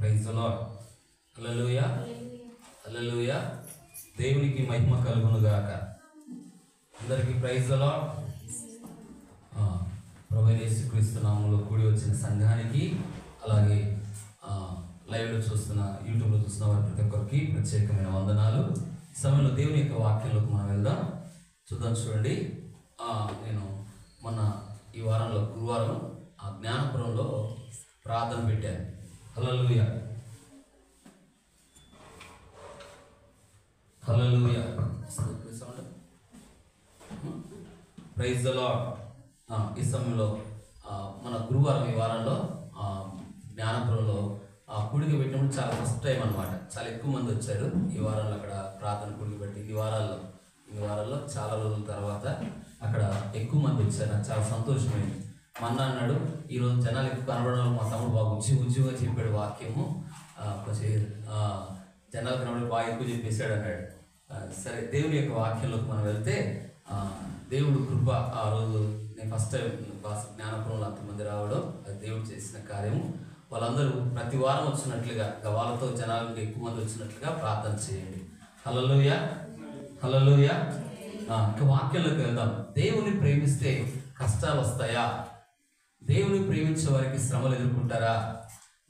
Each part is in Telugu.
Praise the lord. Hallelujah hallelujah. దేవునికి మహిమ కలుగును గాక. అందరికీ ప్రైజ్ ది లార్డ్. ప్రభువైన యేసుక్రీస్తు నామములో కూడి వచ్చిన సంఘానికి, అలాగే లైవ్లో చూస్తున్న, యూట్యూబ్లో చూస్తున్న వారి ప్రతి ఒక్కరికి ప్రత్యేకమైన వందనాలు. ఈ సమయంలో దేవుని యొక్క వాక్యంలోకి మనం వెళ్దాం. చూడండి. నేను మొన్న ఈ వారంలో గురువారం జ్ఞానపురంలో ప్రార్థన పెట్టాను. Hallelujah hallelujah. Praise the lord. ఈ సమయంలో మన గురువారం ఈ వారంలో జ్ఞానపురంలో కూడిక పెట్టినప్పుడు చాలా ఫస్ట్ టైం అనమాట. చాలా ఎక్కువ మంది వచ్చారు ఈ వారంలో. అక్కడ ప్రార్థన కూడిక పెట్టి ఈ వారాల్లో చాలా రోజుల తర్వాత అక్కడ ఎక్కువ మంది వచ్చారు. నాకు చాలా సంతోషమైంది. మొన్న అన్నాడు, ఈరోజు జనాలు ఎక్కువ కనబడడం, మా తమ్ముడు బాగా ఉజ్జుగా చెప్పాడు వాక్యము, కొంచెం జనాలు కనబడి బాగా ఎక్కువ చెప్పేశాడు అన్నాడు. సరే, దేవుని యొక్క వాక్యంలోకి మనం వెళ్తే, దేవుడు కృప. ఆ రోజు నేను ఫస్ట్ టైం జ్ఞానపురంలో అంతమంది రావడం, అది దేవుడు చేసిన కార్యము. వాళ్ళందరూ ప్రతి వారం వచ్చినట్లుగా, వాళ్ళతో జనాలకు ఎక్కువ మంది వచ్చినట్లుగా ప్రార్థన చేయండి. హల్లెలూయా హల్లెలూయా. ఇంకా వాక్యంలోకి వెళ్దాం. దేవుని ప్రేమిస్తే కష్టాలు వస్తాయా? దేవుని ప్రేమించే వారికి శ్రమలు ఎదుర్కొంటారా?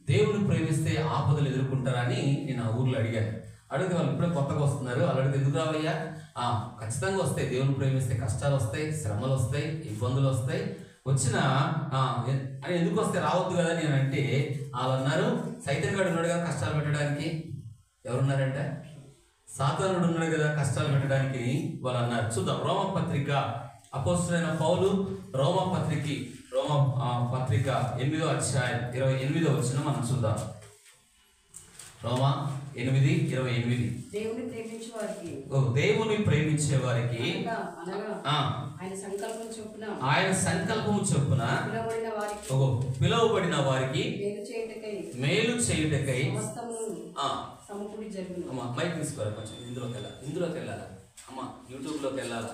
దేవుని ప్రేమిస్తే ఆపదలు ఎదుర్కొంటారా అని నేను ఆ ఊర్లో అడిగాను. అడిగితే వాళ్ళు ఇప్పుడే కొత్తగా వస్తున్నారు. వాళ్ళు అడిగితే ఎందుకు రావయ్యా? ఖచ్చితంగా వస్తాయి. దేవుని ప్రేమిస్తే కష్టాలు వస్తాయి, శ్రమలు వస్తాయి, ఇబ్బందులు వస్తాయి. వచ్చిన అని ఎందుకు వస్తే రావద్దు కదా నేను అంటే, వాళ్ళు అన్నారు, సైతాన్ గాడు ఉన్నాడు కదా కష్టాలు పెట్టడానికి. ఎవరున్నారంటే సాతానుడు ఉన్నాడు కదా కష్టాలు పెట్టడానికి వాళ్ళు అన్నారు. చూద్దాం. రోమపత్రిక, అపోస్తలుడైన పౌలు రోమపత్రిక 8వ అధ్యాయం 28వ వచనం మనం చూద్దాం. రోమా 8:28. దేవుని ప్రేమించే వారికి ఆయన సంకల్పము చొప్పున పిలువబడిన వారికి మేలు చేయుటకై మైక్ తీసుకోరా కొంచెం. ఇందులోకి వెళ్ళాలా అమ్మా? యూట్యూబ్లోకి వెళ్ళాలా?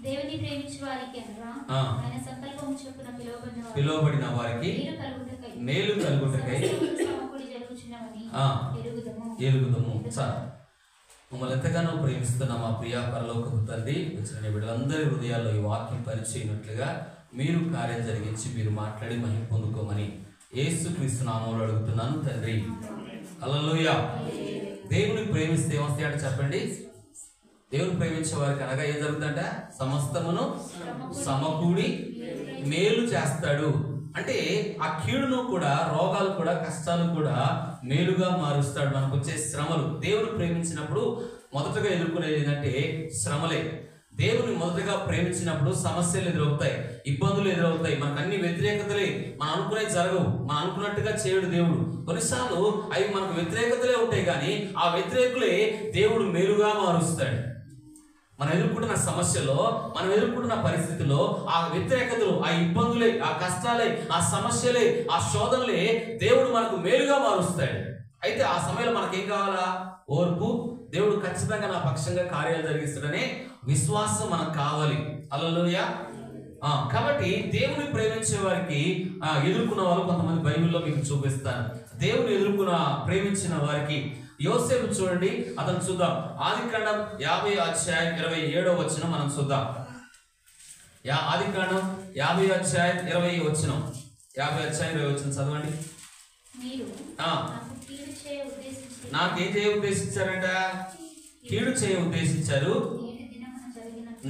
దేవుని ప్రేమించే వారికి ఆయన సంకల్పము చొప్పున పిలువబడిన వారికి మేలు కలుగుటకై ఎరుగుదము. మమ్మల్ని ఎంతగానో ప్రేమిస్తున్న మా ప్రియ పరలోకపు తండ్రి, వచ్చిన బిడ్డలందరి హృదయాల్లో ఈ వాక్యం పరిచయినట్లుగా మీరు కార్యం జరిగించి మీరు మాట్లాడి మహిమ పొందుకోమని యేసుక్రీస్తు నామములో అడుగుతున్నాను తండ్రి. హల్లెలూయా. దేవుని ప్రేమిస్తే ఏమొస్తాయంటే చెప్పండి. దేవుని ప్రేమించే వారికి అనగా ఏం జరుగుతుందంట? సమస్తమును సమకూడి మేలు చేస్తాడు. అంటే ఆ కీడును కూడా, రోగాలు కూడా, కష్టాలు కూడా మేలుగా మారుస్తాడు. మనకు వచ్చే శ్రమలు, దేవుని ప్రేమించినప్పుడు మొదటగా ఎదుర్కొనేది ఏంటంటే శ్రమలే. దేవుని మొదటగా ప్రేమించినప్పుడు సమస్యలు ఎదురవుతాయి, ఇబ్బందులు ఎదురవుతాయి, మనకు అన్ని వ్యతిరేకతలే. మనం అనుకునేవి జరగవు, మనం అనుకున్నట్టుగా చేయడు దేవుడు. కొన్నిసార్లు అవి మనకు వ్యతిరేకతలే ఉంటాయి, కానీ ఆ వ్యతిరేకులే దేవుడు మేలుగా మారుస్తాడు. మనం ఎదుర్కొంటున్న సమస్యలో, మనం ఎదుర్కొంటున్న పరిస్థితుల్లో ఆ వ్యతిరేకతలు, ఆ ఇబ్బందులే, ఆ కష్టాలే, ఆ సమస్యలే, ఆ శోధనలే దేవుడు మనకు మేలుగా మారుస్తాడు. అయితే ఆ సమయంలో మనకేం కావాలా? ఓర్పు. దేవుడు ఖచ్చితంగా నా పక్షంగా కార్యాలు జరిగిస్తాడనే విశ్వాసం మనకు కావాలి. హల్లెలూయా. కాబట్టి దేవుని ప్రేమించే వారికి ఎదుర్కొన్న వాళ్ళు కొంతమంది బైబిల్లో మీకు చూపిస్తాను. దేవుని ప్రేమించిన వారికి యోసేపు చూడండి, అతను చూద్దాం. ఆదికాండం 50వ అధ్యాయం 27వ వచనం మనం చూద్దాం. ఆదికాండం 50వ అధ్యాయం 20వ వచనం. 50వ అధ్యాయం 20వ వచనం చదవండి. నాకేం చేయ ఉద్దేశించారంట? కీడు చేయ ఉద్దేశించారు.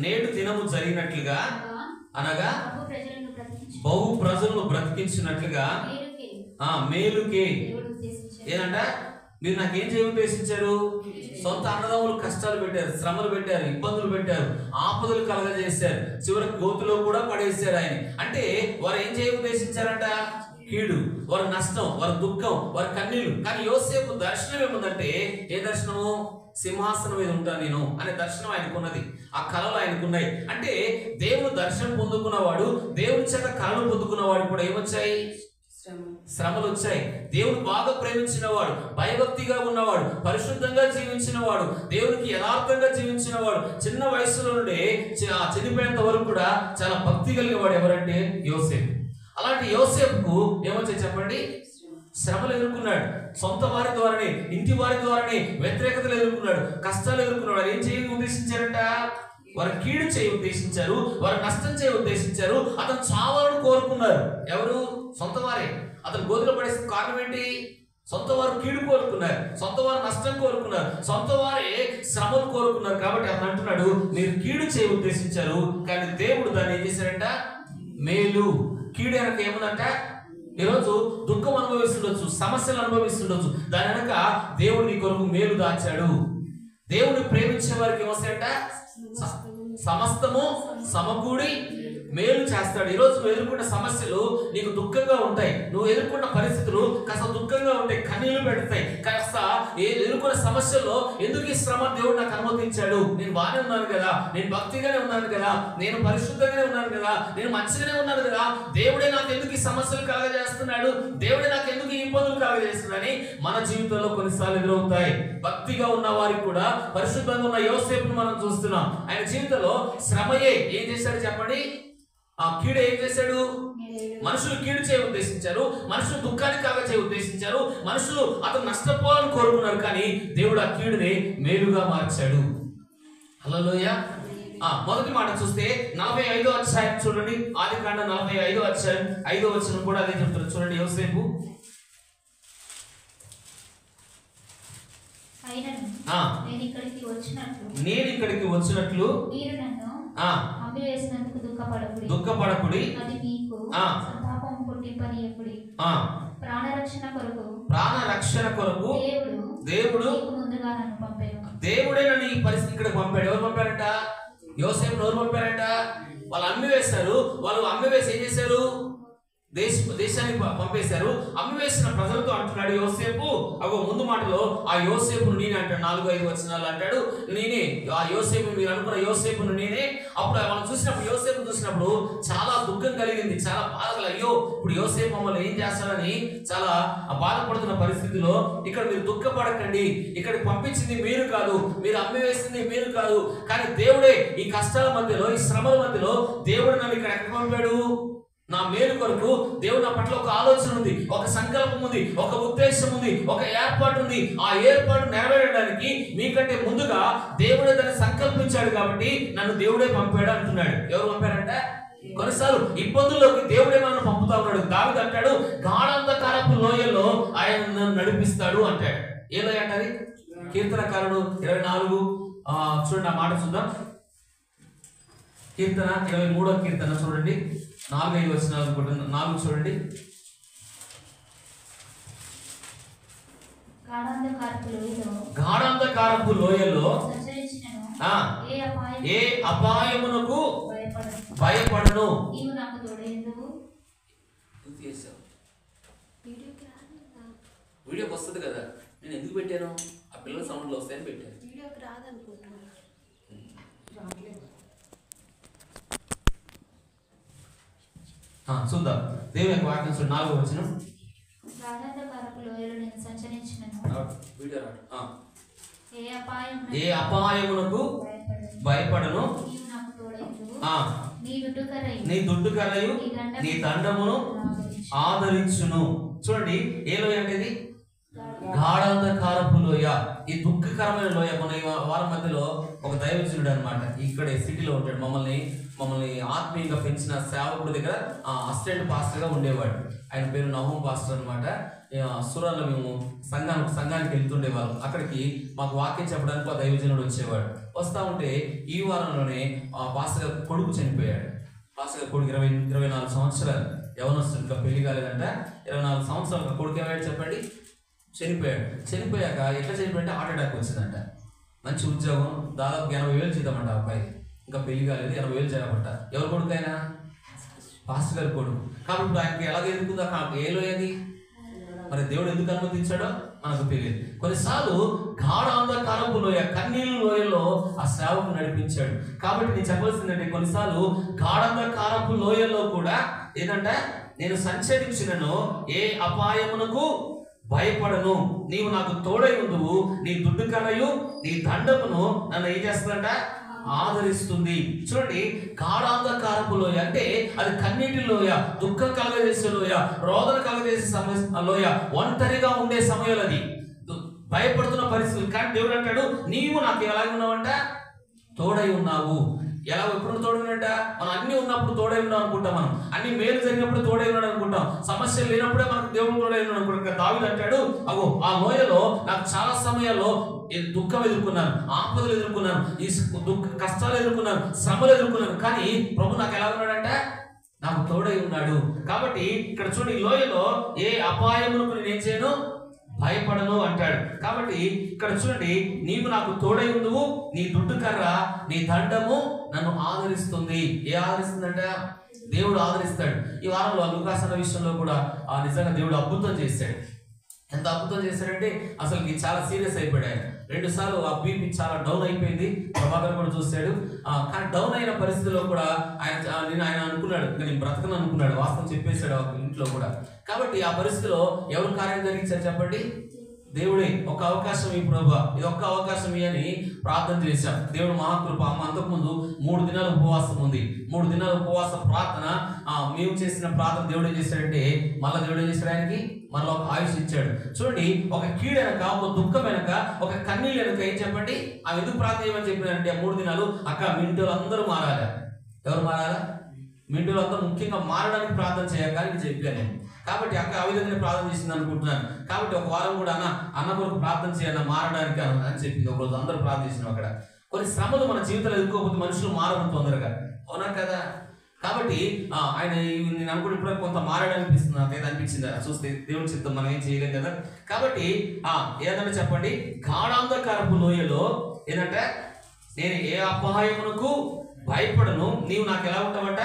నేడు దినము జరిగినట్లుగా, అనగా బహు ప్రజలను బ్రతికించినట్లుగా మేలుకే. ఏదంట? మీరు నాకేం చేయ ఉద్దేశించారు? సొంత అన్నదమ్ములు కష్టాలు పెట్టారు, శ్రమలు పెట్టారు, ఇబ్బందులు పెట్టారు, ఆపదలు కలగజేశారు, చివరికి గోతులో కూడా పడేశారు ఆయన. అంటే వారు ఏం చేయ ఉద్దేశించారంట? కీడు, వారి నష్టం, వారి దుఃఖం, వారి కన్నీళ్లు. కానీ యోసేపు దర్శనం ఏముందంటే, ఏ దర్శనము? సింహాసనం మీద ఉంటాను నేను అనే దర్శనం ఆయనకున్నది. ఆ కళలు ఆయనకున్నాయి. అంటే దేవుడు దర్శనం పొందుకున్నవాడు, దేవుని చేత కళలు పొందుకున్నవాడు కూడా ఏమొచ్చాయి? శ్రమలు వచ్చాయి. దేవుడు బాగా ప్రేమించిన వాడు, భయభక్తిగా ఉన్నవాడు, పరిశుద్ధంగా జీవించిన వాడు, దేవునికి యథార్థంగా జీవించిన వాడు, చిన్న వయసులో నుండి చనిపోయేంత వరకు కూడా చాలా భక్తి కలిగిన వాడు ఎవరంటే యోసేపు. అలాంటి యోసేపుకు ఏమొచ్చాయి చెప్పండి? శ్రమలు ఎదుర్కొన్నాడు. సొంత వారి ద్వారానే, ఇంటి వారి ద్వారానే వ్యతిరేకతలు ఎదుర్కొన్నాడు, కష్టాలు ఎదుర్కొన్నాడు. వారు ఏం చేయ ఉద్దేశించారంట? వారు కీడు చేయ ఉద్దేశించారు, వారు నష్టం చేయ ఉద్దేశించారు. అతను చావాలని కోరుకున్నారు. ఎవరు? సొంత వారే. అతను గోతులో పడేసిన కారణం ఏంటి? సొంత వారు కీడు కోరుకున్నారు, సొంత వారు నష్టం కోరుకున్నారు, సొంత వారే శ్రమలు కోరుకున్నారు. కాబట్టి అతను అంటున్నాడు, మీరు కీడు చేయ ఉద్దేశించారు, కానీ దేవుడు దాన్ని ఏం చేశాడంట? మేలు. కీడు వెనక ఏముందంట? ఈరోజు దుఃఖం అనుభవిస్తుండొచ్చు, సమస్యలు అనుభవిస్తుండొచ్చు, దాని వెనక దేవుడు నీ కొరకు మేలు దాచాడు. దేవుడిని ప్రేమించే వారికి ఏమొస్తాయంట? సమస్తము సమకూడి మేలు చేస్తాడు. ఈరోజు నువ్వు ఎదుర్కొన్న సమస్యలు నీకు దుఃఖంగా ఉంటాయి, నువ్వు ఎదుర్కొన్న పరిస్థితులు కాస్త దుఃఖంగా ఉంటాయి, కన్నీళ్లు పెడతాయి. కాస్త ఎదుర్కొన్న సమస్యల్లో ఎందుకు ఈ శ్రమ దేవుడు నాకు అనుమతించాడు? నేను బాగానే ఉన్నాను కదా, నేను భక్తిగానే ఉన్నాను కదా, నేను పరిశుద్ధంగానే ఉన్నాను కదా, నేను మంచిగానే ఉన్నాను కదా, దేవుడే నాకు ఎందుకు ఈ సమస్యలు కలగజేస్తున్నాడు, దేవుడే నాకు ఎందుకు ఈ ఇబ్బందులు కలగజేస్తున్నాడని మన జీవితంలో కొన్నిసార్లు ఎదురవుతాయి. భక్తిగా ఉన్న వారికి కూడా, పరిశుద్ధంగా ఉన్న యోసేపును మనం చూస్తున్నాం. ఆయన జీవితంలో శ్రమయే ఏం చేశాడు చెప్పండి? ఆ కీడు ఏం చేశాడు? మనుషులు కీడు చేయ ఉద్దేశించారు, మనుషులు దుఃఖాన్ని కాగా చేయ ఉద్దేశించారు, మనుషులు అతను నష్టపోవాలని కోరుకున్నారు. కానీ దేవుడు ఆ కీడుని మేలుగా మార్చాడు. హల్లెలూయా. మొదటి మాట చూస్తే 45వ అధ్యాయం చూడండి. ఆదికాండం 45వ అధ్యాయం 5వ వచనం కూడా అదే చెప్తారు. చూడండి, యోసేపు నేను ఇక్కడికి వచ్చినట్లు దుఃఖపడకుడి, ప్రాణరక్షణ కొరకు దేవుడే నన్ను ఈ పరిస్థితి ఇక్కడ పంపాడు. ఎవరు పంపారంట? యోసేపు. ఎవరు పంపారంట? వాళ్ళు అమ్మివేశారు. వాళ్ళు అమ్మివేసి ఏం చేశారు? దేశానికి పంపేశారు. అమ్మివేసిన ప్రజలతో అంటున్నాడు యోసేపు, అగో ముందు మాటలో ఆ యోసేపును నేనే అంటాడు. 4-5 వచనాలు అంటాడు, నేనే ఆ యోసేపు, మీరు అనుకున్న యోసేపును నేనే. అప్పుడు మనం చూసినప్పుడు, యోసేపు చూసినప్పుడు చాలా దుఃఖం కలిగింది, చాలా బాధలు. అయ్యో, ఇప్పుడు యోసేపు మమ్మల్ని ఏం చేస్తాడని చాలా బాధపడుతున్న పరిస్థితిలో, ఇక్కడ మీరు దుఃఖపడకండి, ఇక్కడ పంపించింది మీరు కాదు, మీరు అమ్మివేసింది మీరు కాదు, కానీ దేవుడే ఈ కష్టాల మధ్యలో, ఈ శ్రమల మధ్యలో దేవుడు నన్ను ఇక్కడ ఎక్కడ పంపాడు? నా మేలు కొరకు దేవుడు నా పట్ల ఒక ఆలోచన ఉంది, ఒక సంకల్పం ఉంది, ఒక ఉద్దేశం ఉంది, ఒక ఏర్పాటు ఉంది. ఆ ఏర్పాటు నెరవేరడానికి మీకంటే ముందుగా దేవుడే దాన్ని సంకల్పించాడు. కాబట్టి నన్ను దేవుడే పంపాడు అంటున్నాడు. ఎవరు పంపారంటే? కొన్నిసార్లు ఇబ్బందుల్లోకి దేవుడే మనల్ని పంపుతా ఉన్నాడు. దావీదు అంటాడు, గాఢాంధకారపు లోయల్లో ఆయన నన్ను నడిపిస్తాడు అంటాడు. ఏ లోయ అంటది? కీర్తనకారుడు 24 చూడండి, ఆ మాట చూద్దాం. కీర్తన 23వ కీర్తన చూడండి, 4-5 వచనాలు అనుకుంటున్నా. 4 చూడండి. గాఢాంధకారపు లోయలో ఏ అపాయమునకు భయపడను. వీడియోకి వస్తుంది కదా, నేను ఎందుకు పెట్టాను? ఆ పిల్లల సౌండ్లో వస్తాయని పెట్టాను. వీడియోకి రాదనుకుంటున్నాను. చూద్దాం దేవుని యొక్క వాక్యం. 4వ వచనం. ఏ అపాయమునకు భయపడను, నీ దుడ్డుకరయు నీ దండమును ఆదరించును. చూడండి, ఏ లోయ అంటే ఇది? గాఢాంధకారపు లోయ. ఈ దుఃఖకరమైన లోయ. మన వారం మధ్యలో ఒక దైవజనుడు అనమాట, ఇక్కడే సిటీలో ఉంటాడు. మమ్మల్ని ఆత్మీయంగా పెంచిన సేవకుడి దగ్గర అసిస్టెంట్ పాస్టర్గా ఉండేవాడు. ఆయన పేరు నహూం పాస్టర్ అనమాట. సురాల్లో మేము సంఘానికి వెళ్తుండేవాళ్ళం. అక్కడికి మాకు వాక్యం చెప్పడానికి ఆ దైవజనుడు వచ్చేవాడు. వస్తూ ఉంటే ఈ వారంలోనే పాస్టర్ గారు కొడుకు చనిపోయాడు. పాస్టర్ గారు కొడుకు 24 సంవత్సరాలు, యవనస్తుడు, ఇంకా పెళ్లి కాలేదంట. 24 సంవత్సరాలు కొడుకు ఏమయ్యాడు చెప్పండి? చనిపోయాడు. చనిపోయాక ఎట్లా చనిపోయాడంటే హార్ట్ అటాక్ వచ్చిందంట. మంచి ఉద్యోగం, దాదాపు 80,000 జీతమంట అబ్బాయి, ఇంకా పెళ్లి కాలేదు, 80,000 చేయమంట. ఎవరు కొడుకు అయినా? పాస్టర్ గారి కొడుకు. కాబట్టి ఇప్పుడు ఆయనకి ఎలాగ ఎదుర్కొందా? ఏ లోయది? మరి దేవుడు ఎందుకు అనుమతించాడో మనకు తెలియదు. కొన్నిసార్లు గాఢాంధకారపు లోయ, కన్నీళ్ళ లోయలో ఆ సేవకు నడిపించాడు. కాబట్టి నేను చెప్పాల్సిందంటే, కొన్నిసార్లు గాఢాంధకారపు లోయల్లో కూడా ఏంటంటే, నేను సంచరించినను ఏ అపాయమునకు భయపడను, నీవు నాకు తోడై ఉందువు, నీ దుడ్డు కరయు నీ దండమును నన్ను ఏం చేస్తుందంట? ఆదరిస్తుంది. చూడండి, గాఢాంధకారపు లోయ అంటే అది కన్నీటి లోయ, దుఃఖం కలగజేసే లోయ, రోదన కలగజేసే లోయ, ఒంటరిగా ఉండే సమయంలో అది భయపడుతున్న పరిస్థితులు. కానీ దేవుడు అంటాడు, నీవు నాకు ఎలాగ ఉన్నావంట, తోడై ఉన్నావు. ఎలా ఎప్పుడు తోడై ఉన్నట? మనం అన్ని ఉన్నప్పుడు తోడై ఉన్నాం అనుకుంటాం, మనం అన్ని మేలు జరిగినప్పుడు తోడై ఉన్నాడు అనుకుంటాం, సమస్యలు లేనప్పుడే మనకు దేవుడు తోడై ఉన్నాడు అనుకుంటాం. దావీదు అంటాడు, అగో ఆ లోయలో నాకు చాలా సమయాల్లో దుఃఖం ఎదుర్కొన్నాను, ఆపదలు ఎదుర్కొన్నాను, ఈ కష్టాలు ఎదుర్కొన్నాను, శ్రమలు ఎదుర్కొన్నాను, కానీ ప్రభు నాకు ఎలా ఉన్నాడంట, నాకు తోడై ఉన్నాడు. కాబట్టి ఇక్కడ చూడండి, ఈ లోయలో ఏ అపాయములకు నేనేం చేయను, భయపడను అంటాడు. కాబట్టి ఇక్కడ చూడండి, నీవు నాకు తోడై ఉండువు, నీ దుడ్డు కర్ర నీ దండము నన్ను ఆదరిస్తుంది. ఏ ఆదరిస్తుందంట? దేవుడు ఆదరిస్తాడు. ఈ వారంలో లూకాసు విషయంలో కూడా నిజంగా దేవుడు అద్భుతం చేశాడు. ఎంత అద్భుతం చేశాడంటే అసలు చాలా సీరియస్ అయిపోయాడు. 2 సార్లు ఆ బీపీ చాలా డౌన్ అయిపోయింది. ప్రభాకర్ కూడా చూశాడు. కానీ డౌన్ అయిన పరిస్థితిలో కూడా ఆయన అనుకున్నాడు, నేను బ్రతకను అనుకున్నాడు. వాస్తవం చెప్పేశాడు ఇంట్లో కూడా. కాబట్టి ఆ పరిస్థితిలో ఎవరు కార్యం జరిగించారు చెప్పండి? దేవుడే. ఒక అవకాశం ఈ ప్రభా, ఇది ఒక్క అవకాశం అని ప్రార్థన చేశాం. దేవుడు మహాకృప. అంతకుముందు 3 దినాలు ఉపవాసం ఉంది. 3 దినాల ఉపవాస ప్రార్థన మేము చేసిన ప్రార్థన దేవుడు ఏం చేశాడంటే, మళ్ళీ దేవుడు ఏం చేశాడు, ఆయనకి మళ్ళీ ఒక ఆయుష్ ఇచ్చాడు. చూడండి, ఒక కీడు వెనక, ఒక దుఃఖం వెనక, ఒక కన్నీళ్ళు వెనక ఏం చెప్పండి, అవి ఎందుకు ప్రార్థన చేయమని చెప్పినారంటే, 3 దినాలు అక్క మీ ఇంట్లో అందరూ మారాలి. ఎవరు మారాలా? మీ ఇంట్లో అందరూ ముఖ్యంగా మారడానికి ప్రార్థన చేయాలని చెప్పాను. కాబట్టి అక్క ఆ విధంగా ప్రార్థన చేసింది అనుకుంటున్నాను. కాబట్టి ఒక వారం కూడా అన్న కొరకు ప్రార్థన చేయాలన్న మారడానికి అని చెప్పింది. ఒకరోజు అందరూ ప్రార్థన చేసినాం. అక్కడ కొన్ని శ్రమలు మన జీవితంలో ఎదుర్కోకపోతే మనుషులు మారడం తొందరగా, అవునా కదా? కాబట్టి ఆయన నేను అనుకుంటే ఇప్పుడు కొంత మారడనిపిస్తుంది, నాకైతే అనిపించింది. చూస్తే దేవుని చిత్తం, మనం ఏం చేయలేం కదా. కాబట్టి ఏదన్నా చెప్పండి, గాఢాంధకారపు లోయలో ఏంటంటే నేను ఏ అపాయమునకు భయపడను, నీవు నాకు ఎలా ఉంటావంట,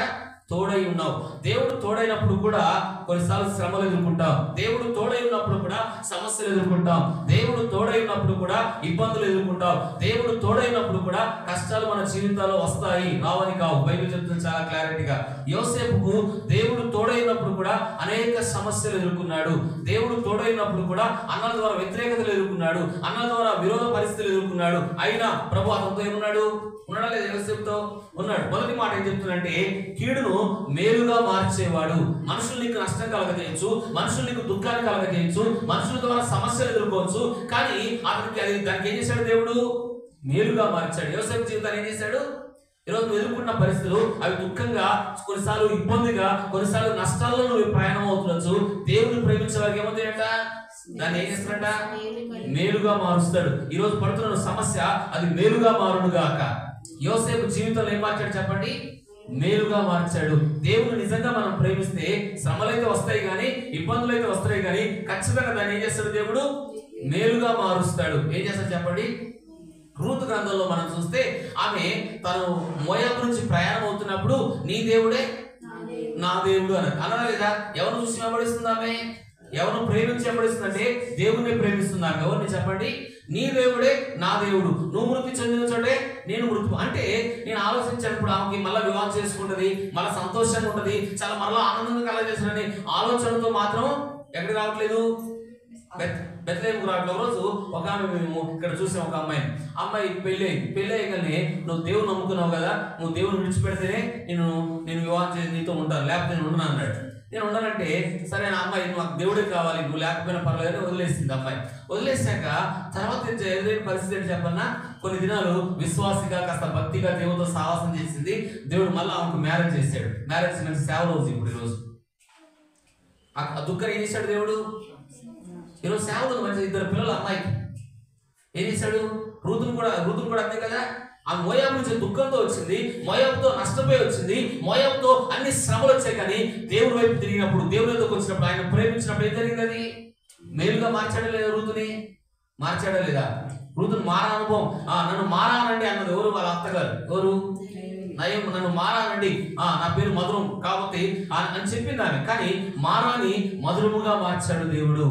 తోడై ఉన్నావు. దేవుడు తోడైనప్పుడు కూడా కొన్నిసార్లు శ్రమలు ఎదుర్కొంటాం. దేవుడు తోడై ఉన్నప్పుడు కూడా సమస్యలు ఎదుర్కొంటాం. దేవుడు తోడై ఉన్నప్పుడు కూడా ఇబ్బందులు ఎదుర్కొంటాం. దేవుడు తోడైనప్పుడు కూడా కష్టాలు మన జీవితాల్లో వస్తాయి, రావని కావు. బైబిల్ చెప్తుంది చాలా క్లారిటీగా. యోసేపుకు దేవుడు తోడైనప్పుడు కూడా అనేక సమస్యలు ఎదుర్కొన్నాడు. దేవుడు తోడైనప్పుడు కూడా అన్నల ద్వారా వ్యతిరేకతలు ఎదుర్కొన్నాడు, అన్నల ద్వారా విరోధ పరిస్థితులు ఎదుర్కొన్నాడు. అయినా ప్రభు అతనితో ఏమున్నాడు? ఉన్నాడా లేదా? యోసేపుతో ఉన్నాడు. మొదటి మాట ఏం చెప్తుందంటే, కీడును మేలుగా మార్చేవాడు. మనుషులు నీకు నష్టం కలగజేయచ్చు, మనుషులు నీకు దుఃఖాన్ని కలగజేయచ్చు, మనుషుల ద్వారా సమస్యలు ఎదుర్కోవచ్చు, కానీ అతనికి దానికి ఏం చేశాడు? దేవుడు మేలుగా మార్చాడు. యోసేపు జీవితాన్ని ఏం చేశాడు? ఈరోజు నువ్వు ఎదుర్కొన్న పరిస్థితులు అవి దుఃఖంగా, కొన్నిసార్లు ఇబ్బందిగా, కొన్నిసార్లు నష్టాల్లో నువ్వు ప్రయాణం అవుతుండొచ్చు. దేవుడిని ప్రేమించే వారికి ఏమవుతాయంట? దాన్ని ఏం చేస్తాడంట? మేలుగా మారుస్తాడు. ఈరోజు పడుతున్న సమస్య అది మేలుగా మారును గాక. యోసేపు జీవితంలో ఏం మార్చాడు చెప్పండి? మేలుగా మార్చాడు. దేవుడు నిజంగా మనం ప్రేమిస్తే శ్రమలు అయితే వస్తాయి కానీ, ఇబ్బందులు అయితే వస్తాయి కానీ, ఖచ్చితంగా దాన్ని ఏం చేస్తాడు? దేవుడు మేలుగా మారుస్తాడు. ఏం చేస్తాడు చెప్పండి? రూతు గ్రంథంలో మనం చూస్తే ఆమె తను మోయాబు నుంచి ప్రయాణం అవుతున్నప్పుడు నీ దేవుడే నా దేవుడు అన్నదా లేదా? ఎవరు చూసి వెంబడిస్తుంది ఆమె? ఎవరు ప్రేమించి వెంబడిస్తుందంటే దేవుణ్ణి ప్రేమిస్తున్నాను. ఎవరిని చెప్పండి? నీ దేవుడే నా దేవుడు, నువ్వు మృతి చెందిన చోటే నేను మృతి. అంటే నేను ఆలోచించినప్పుడు ఆమెకి మళ్ళీ వివాహం చేసుకుంటది, మళ్ళీ సంతోషంగా ఉంటది, చాలా మళ్ళీ ఆనందంగా కలగజేస్తుందని ఆలోచనతో మాత్రం ఎక్కడికి రావట్లేదు, బెత్లెహేముకు రావట్లేదు. ఒక రోజు ఒక ఆమె, మేము ఇక్కడ చూసాం ఒక అమ్మాయి పెళ్ళి అయ్యగానే, నువ్వు దేవుని నమ్ముకున్నావు కదా, నువ్వు దేవుని విడిచిపెడితేనే నేను వివాహం చేసి నీతో ఉంటాను, లేకపోతే నేను ఉండను అన్నాడు. నేను ఉండాలంటే సరే నా అమ్మాయి, నువ్వు దేవుడే కావాలి, నువ్వు లేకపోయినా పర్వాలేదు వదిలేసింది. అమ్మాయి వదిలేసాక తర్వాత ఎదురైన పరిస్థితి ఏంటి చెప్పన్నా, కొన్ని దినాలు విశ్వాసిగా కాస్త భక్తిగా దేవుడితో సావాసం చేసింది. దేవుడు మళ్ళీ ఆమెకు మ్యారేజ్ చేశాడు. మ్యారేజ్ మంచి సేవ రోజు. ఇప్పుడు ఈరోజు ఆ దుఃఖం ఏం చేశాడు దేవుడు? ఈరోజు సేవలు మంచి 2 పిల్లలు అమ్మాయికి ఏం చేశాడు? రూతును కూడా అంతే కదా. ఆ మోయాబు నుంచి దుఃఖంతో వచ్చింది, మోయాబుతో నష్టపోయి వచ్చింది, మోయాబుతో అన్ని శ్రమలు వచ్చాయి. కానీ దేవుడి వైపు తిరిగినప్పుడు, దేవుడి వైపుకి వచ్చినప్పుడు, ఆయన ప్రేమించినప్పుడు ఏం జరిగింది? అది మేలుగా మార్చాడా లేదా? రూతుని మార్చాడా లేదా? రూతుని మారా అనుభవం. నన్ను మారానండి అన్నది ఎవరు? వాళ్ళ అత్తగారు. ఎవరు? నయం. నన్ను మారానండి, నా పేరు మధురం కాబట్టి అని చెప్పింది ఆమె. కానీ మారాని మధురముగా మార్చాడు దేవుడు.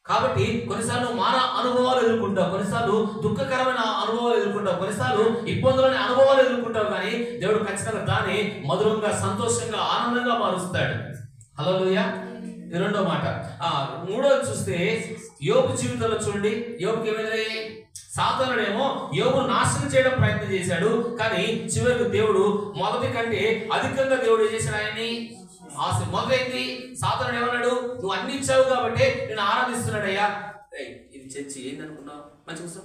కాబట్టి కొన్నిసార్లు మారా అనుభవాలు ఎదుర్కొంటావు, కొన్నిసార్లు దుఃఖకరమైన అనుభవాలు ఎదుర్కొంటావు, కొన్నిసార్లు ఇబ్బందులైన అనుభవాలు ఎదుర్కొంటావు. కానీ దేవుడు ఖచ్చితంగా దాన్ని మధురంగా, సంతోషంగా, ఆనందంగా మారుస్తాడు. హల్లెలూయా. ఇది 2వ మాట. 3వది చూస్తే యోబు జీవితంలో చూడండి, యోబుకి ఏమైంది? సాతానుడేమో యోబును నాశనం చేయడం ప్రయత్నం చేశాడు. కానీ చివరికి దేవుడు మొదటి కంటే అధికంగా దేవుడు ఏం చేశాడు? ఆయన్ని మొదలైంది. సాతానుడు ఏమన్నాడు? నువ్వు అన్ని ఇచ్చావు కాబట్టి నేను ఆరాధిస్తున్నాడయ్యా. ఇది చర్చి ఏందనుకున్నావు? మంచి కూర్చో,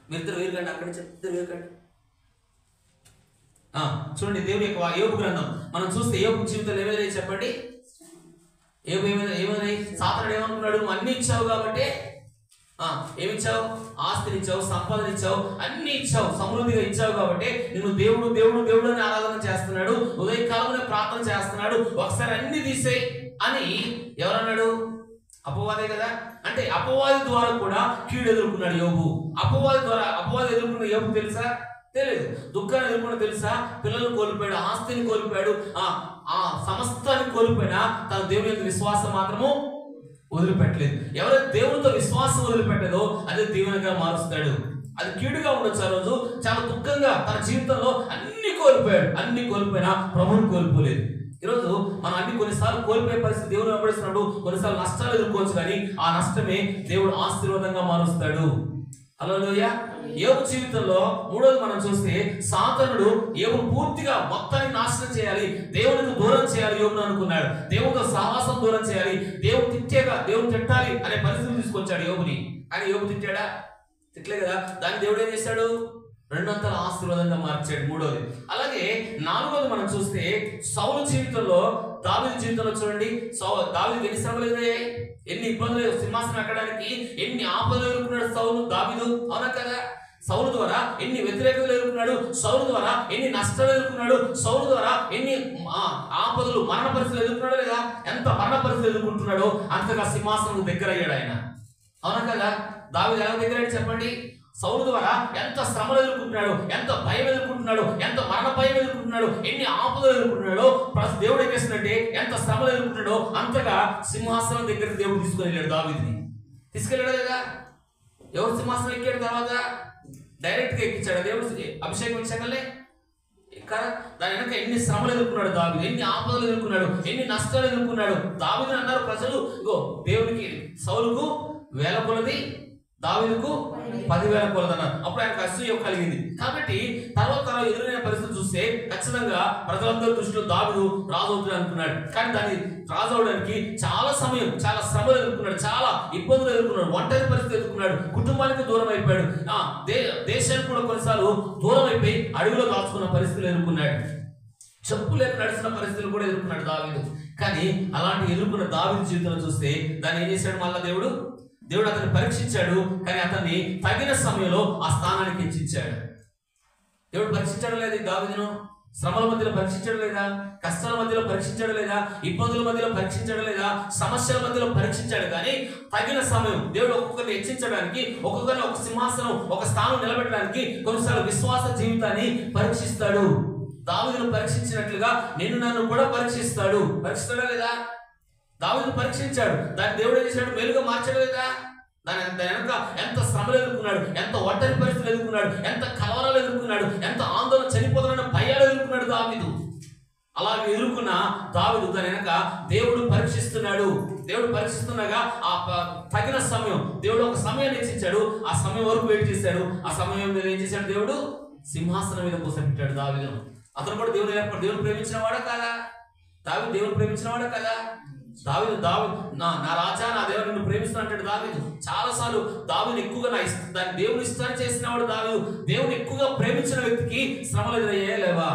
మీరిద్దరు వేరుకండి, అక్కడి నుంచి ఇద్దరు వేరుకండి. చూడండి దేవుని యొక్క యోబు గ్రంథం మనం చూస్తే యోబు జీవితంలో ఏమైనా చెప్పండి. ఏమైనా సాతానుడు ఏమనుకున్నాడు? నువ్వు అన్ని ఇచ్చావు కాబట్టి, ఏమిచ్చావు? ఆస్తిని ఇచ్చావు, సంపదన ఇచ్చావు, అన్ని ఇచ్చావు, సమృద్ధిగా ఇచ్చావు కాబట్టి నిన్ను దేవుడు దేవుడు దేవుడు అని ఆరాధన చేస్తున్నాడు, ఉదయకాలంలో ప్రార్థన చేస్తున్నాడు, ఒకసారి అన్ని తీసేయి అని ఎవరన్నాడు? అపవాదే కదా. అంటే అపవాది ద్వారా కూడా కీడు ఎదుర్కొన్నాడు యోబు. అపవాది ఎదుర్కొన్న యోబు తెలుసా? తెలియదు. దుఃఖాన్ని ఎదుర్కొన్న తెలుసా? పిల్లలను కోల్పోయాడు, ఆస్తిని కోల్పోయాడు, ఆ సమస్తాన్ని కోల్పోయినా తన దేవుని యొక్క విశ్వాసం మాత్రము వదిలిపెట్టలేదు. ఎవరైతే దేవునితో విశ్వాసం వదిలిపెట్టదో అదే దీవెనగా మారుస్తాడు. అది కీడుగా ఉండొచ్చు. ఆ రోజు చాలా దుఃఖంగా తన జీవితంలో అన్ని కోల్పోయినా ప్రభువుని కోల్పోలేదు. ఈరోజు మనం అన్ని కొన్నిసార్లు కోల్పోయే పరిస్థితి దేవుని వెంబడిస్తున్నప్పుడు కొన్నిసార్లు నష్టాలు ఎదుర్కోవచ్చు, కానీ ఆ నష్టమే దేవుడు ఆశీర్వాదంగా మారుస్తాడు. హల్లెలూయా. యోబు జీవితంలో మూడోది మనం చూస్తే సాతానుడు యోబును పూర్తిగా మొత్తాన్ని నాశనం చేయాలి, దేవునికి దూరం చేయాలి యోబును అనుకున్నాడు. దేవునితో సహవాసం దూరం చేయాలి, దేవుడు తిట్టాలి అనే పరిస్థితి తీసుకొచ్చాడు యోబుని. కానీ యోబు తిట్టాడా? తిట్టలే కదా. దాన్ని దేవుడు ఏం చేశాడు? రెండంతల ఆశీర్వాదంగా మార్చాడు. మూడోది. అలాగే నాలుగోది మనం చూస్తే సౌలు జీవితంలో, దావీదు జీవితంలో చూడండి. దావీదు ఎన్ని శ్రమలు ఎదురయ్యాయి, ఎన్ని ఇబ్బందులు, సింహాసనం ఎక్కడానికి ఎన్ని ఆపదలు ఎదుర్కొన్నాడు సౌలు, దావీదు. అవునా కదా. సౌలు ద్వారా ఎన్ని వ్యతిరేకతలు ఎదుర్కొన్నాడు, సౌలు ద్వారా ఎన్ని నష్టాలు ఎదుర్కొన్నాడు, సౌలు ద్వారా ఎన్ని ఆపదలు, మరణ పరిస్థితులు ఎదుర్కొన్నాడు లేదా? ఎంత మరణ పరిస్థితులు ఎదుర్కొంటున్నాడో అంతగా సింహాసనం దగ్గర అయ్యాడు ఆయన. అవునా కదా. దావీదు ఎలా దగ్గర చెప్పండి? సౌలు ద్వారా ఎంత శ్రమలు ఎదుర్కొంటున్నాడు, ఎంత భయం ఎదుర్కొంటున్నాడు, ఎంత మరణ భయం ఎదుర్కొంటున్నాడు, ఎన్ని ఆపదలు ఎదుర్కొంటున్నాడో, దేవుడు ఏం చేస్తున్నట్టే ఎంత శ్రమలు ఎదుర్కొంటున్నాడో అంతగా సింహాసనం దగ్గరికి దేవుడు తీసుకుని వెళ్ళాడు. దావీదుని తీసుకెళ్ళాడు కదా. ఎవరు సింహాసనం ఎక్కాడు? తర్వాత డైరెక్ట్ గా ఎక్కించాడు దేవుడు. అభిషేకం ఇచ్చాకలే ఇక్కడ దాని వెనక ఎన్ని శ్రమలు ఎదుర్కొన్నాడు దావీదు, ఎన్ని ఆపదలు ఎదుర్కొన్నాడు, ఎన్ని నష్టాలు ఎదుర్కొన్నాడు. దావీదుని అన్నారు ప్రజలు, ఇగో దేవునికి సౌలుకు 1000 కొలది, దావీదుకు 10,000 కొలదన్నారు. అప్పుడు ఆయనకు అసూయ కలిగింది. కాబట్టి తర్వాత ఎదురైన పరిస్థితి చూస్తే ఖచ్చితంగా ప్రజలందరి దృష్టిలో దావీదు రాజు అవుతాడు అనుకున్నాడు. కానీ దాన్ని రాజు అవడానికి చాలా సమయం, చాలా శ్రమలు ఎదుర్కొన్నాడు, చాలా ఇబ్బందులు ఎదుర్కొన్నాడు, ఒంటరి పరిస్థితి ఎదుర్కొన్నాడు, కుటుంబానికి దూరం అయిపోయాడు, దేశానికి కూడా కొన్నిసార్లు దూరం అయిపోయి అడవిలో దాచుకున్న పరిస్థితులు ఎదుర్కొన్నాడు, చెప్పు లేక నడిచిన పరిస్థితులు కూడా ఎదుర్కొన్నాడు దావీదు. కానీ అలాంటి ఎదుర్కొన్న దావీదు జీవితంలో చూస్తే దాన్ని ఏం చేశాడు? మళ్ళా దేవుడు అతన్ని పరీక్షించాడు. కానీ అతన్ని తగిన సమయంలో ఆ స్థానానికి హెచ్చించాడు. దేవుడు పరీక్షించడం లేదు దావీదును. శ్రమల మధ్యలో పరీక్షించడం లేదా? కష్టాల మధ్యలో పరీక్షించడం లేదా? ఇబ్బందుల మధ్యలో పరీక్షించడం లేదా? సమస్యల మధ్యలో పరీక్షించాడు. కానీ తగిన సమయం దేవుడు ఒక్కొక్కరిని హెచ్చించడానికి, ఒక్కొక్కరిని ఒక సింహాసనం, ఒక స్థానం నిలబెట్టడానికి కొన్నిసార్లు విశ్వాస జీవితాన్ని పరీక్షిస్తాడు. దావీదును పరీక్షించినట్లుగా నన్ను కూడా పరీక్షిస్తాడా లేదా? దావీదును పరీక్షించాడు, దాన్ని దేవుడు ఏం చేశాడు? మేలుగా మార్చాడు లేదా? దాని వెనక ఎంత శ్రమలు ఎదుర్కొన్నాడు, ఎంత ఒంటరి పరిస్థితులు ఎదుర్కొన్నాడు, ఎంత కలవరాలు ఎదుర్కొన్నాడు, ఎంత ఆందోళన, చనిపోతున్న భయాలు ఎదుర్కొన్నాడు దావీదు. అలాగే ఎదుర్కొన్న దావీదు దాని వెనక దేవుడు పరీక్షిస్తున్నాడు. దేవుడు పరీక్షిస్తున్నాగా ఆ తగిన సమయం దేవుడు ఒక సమయాన్ని హెచ్చించాడు. ఆ సమయం వరకు వెయిట్ చేశాడు. ఆ సమయం మీద ఏం చేశాడు? దేవుడు సింహాసనం మీద కూర్చోబెట్టాడు దావీదును. అతను కూడా దేవుడు ప్రేమించిన వాడా కాదా? దావీదు దేవుడు ప్రేమించిన వాడా కదా? దావీదు నా రాజా, నా దేవుడు నిన్ను ప్రేమిస్తున్నా అంటాడు దావీదు. చాలాసార్లు దావీదు ఎక్కువగా దాన్ని దేవుని ఇష్టాన్ని చేసిన వాడు దావీదు. దేవుని ఎక్కువగా ప్రేమించిన వ్యక్తికి శ్రమలు ఎదురయ్యాయా లేవా?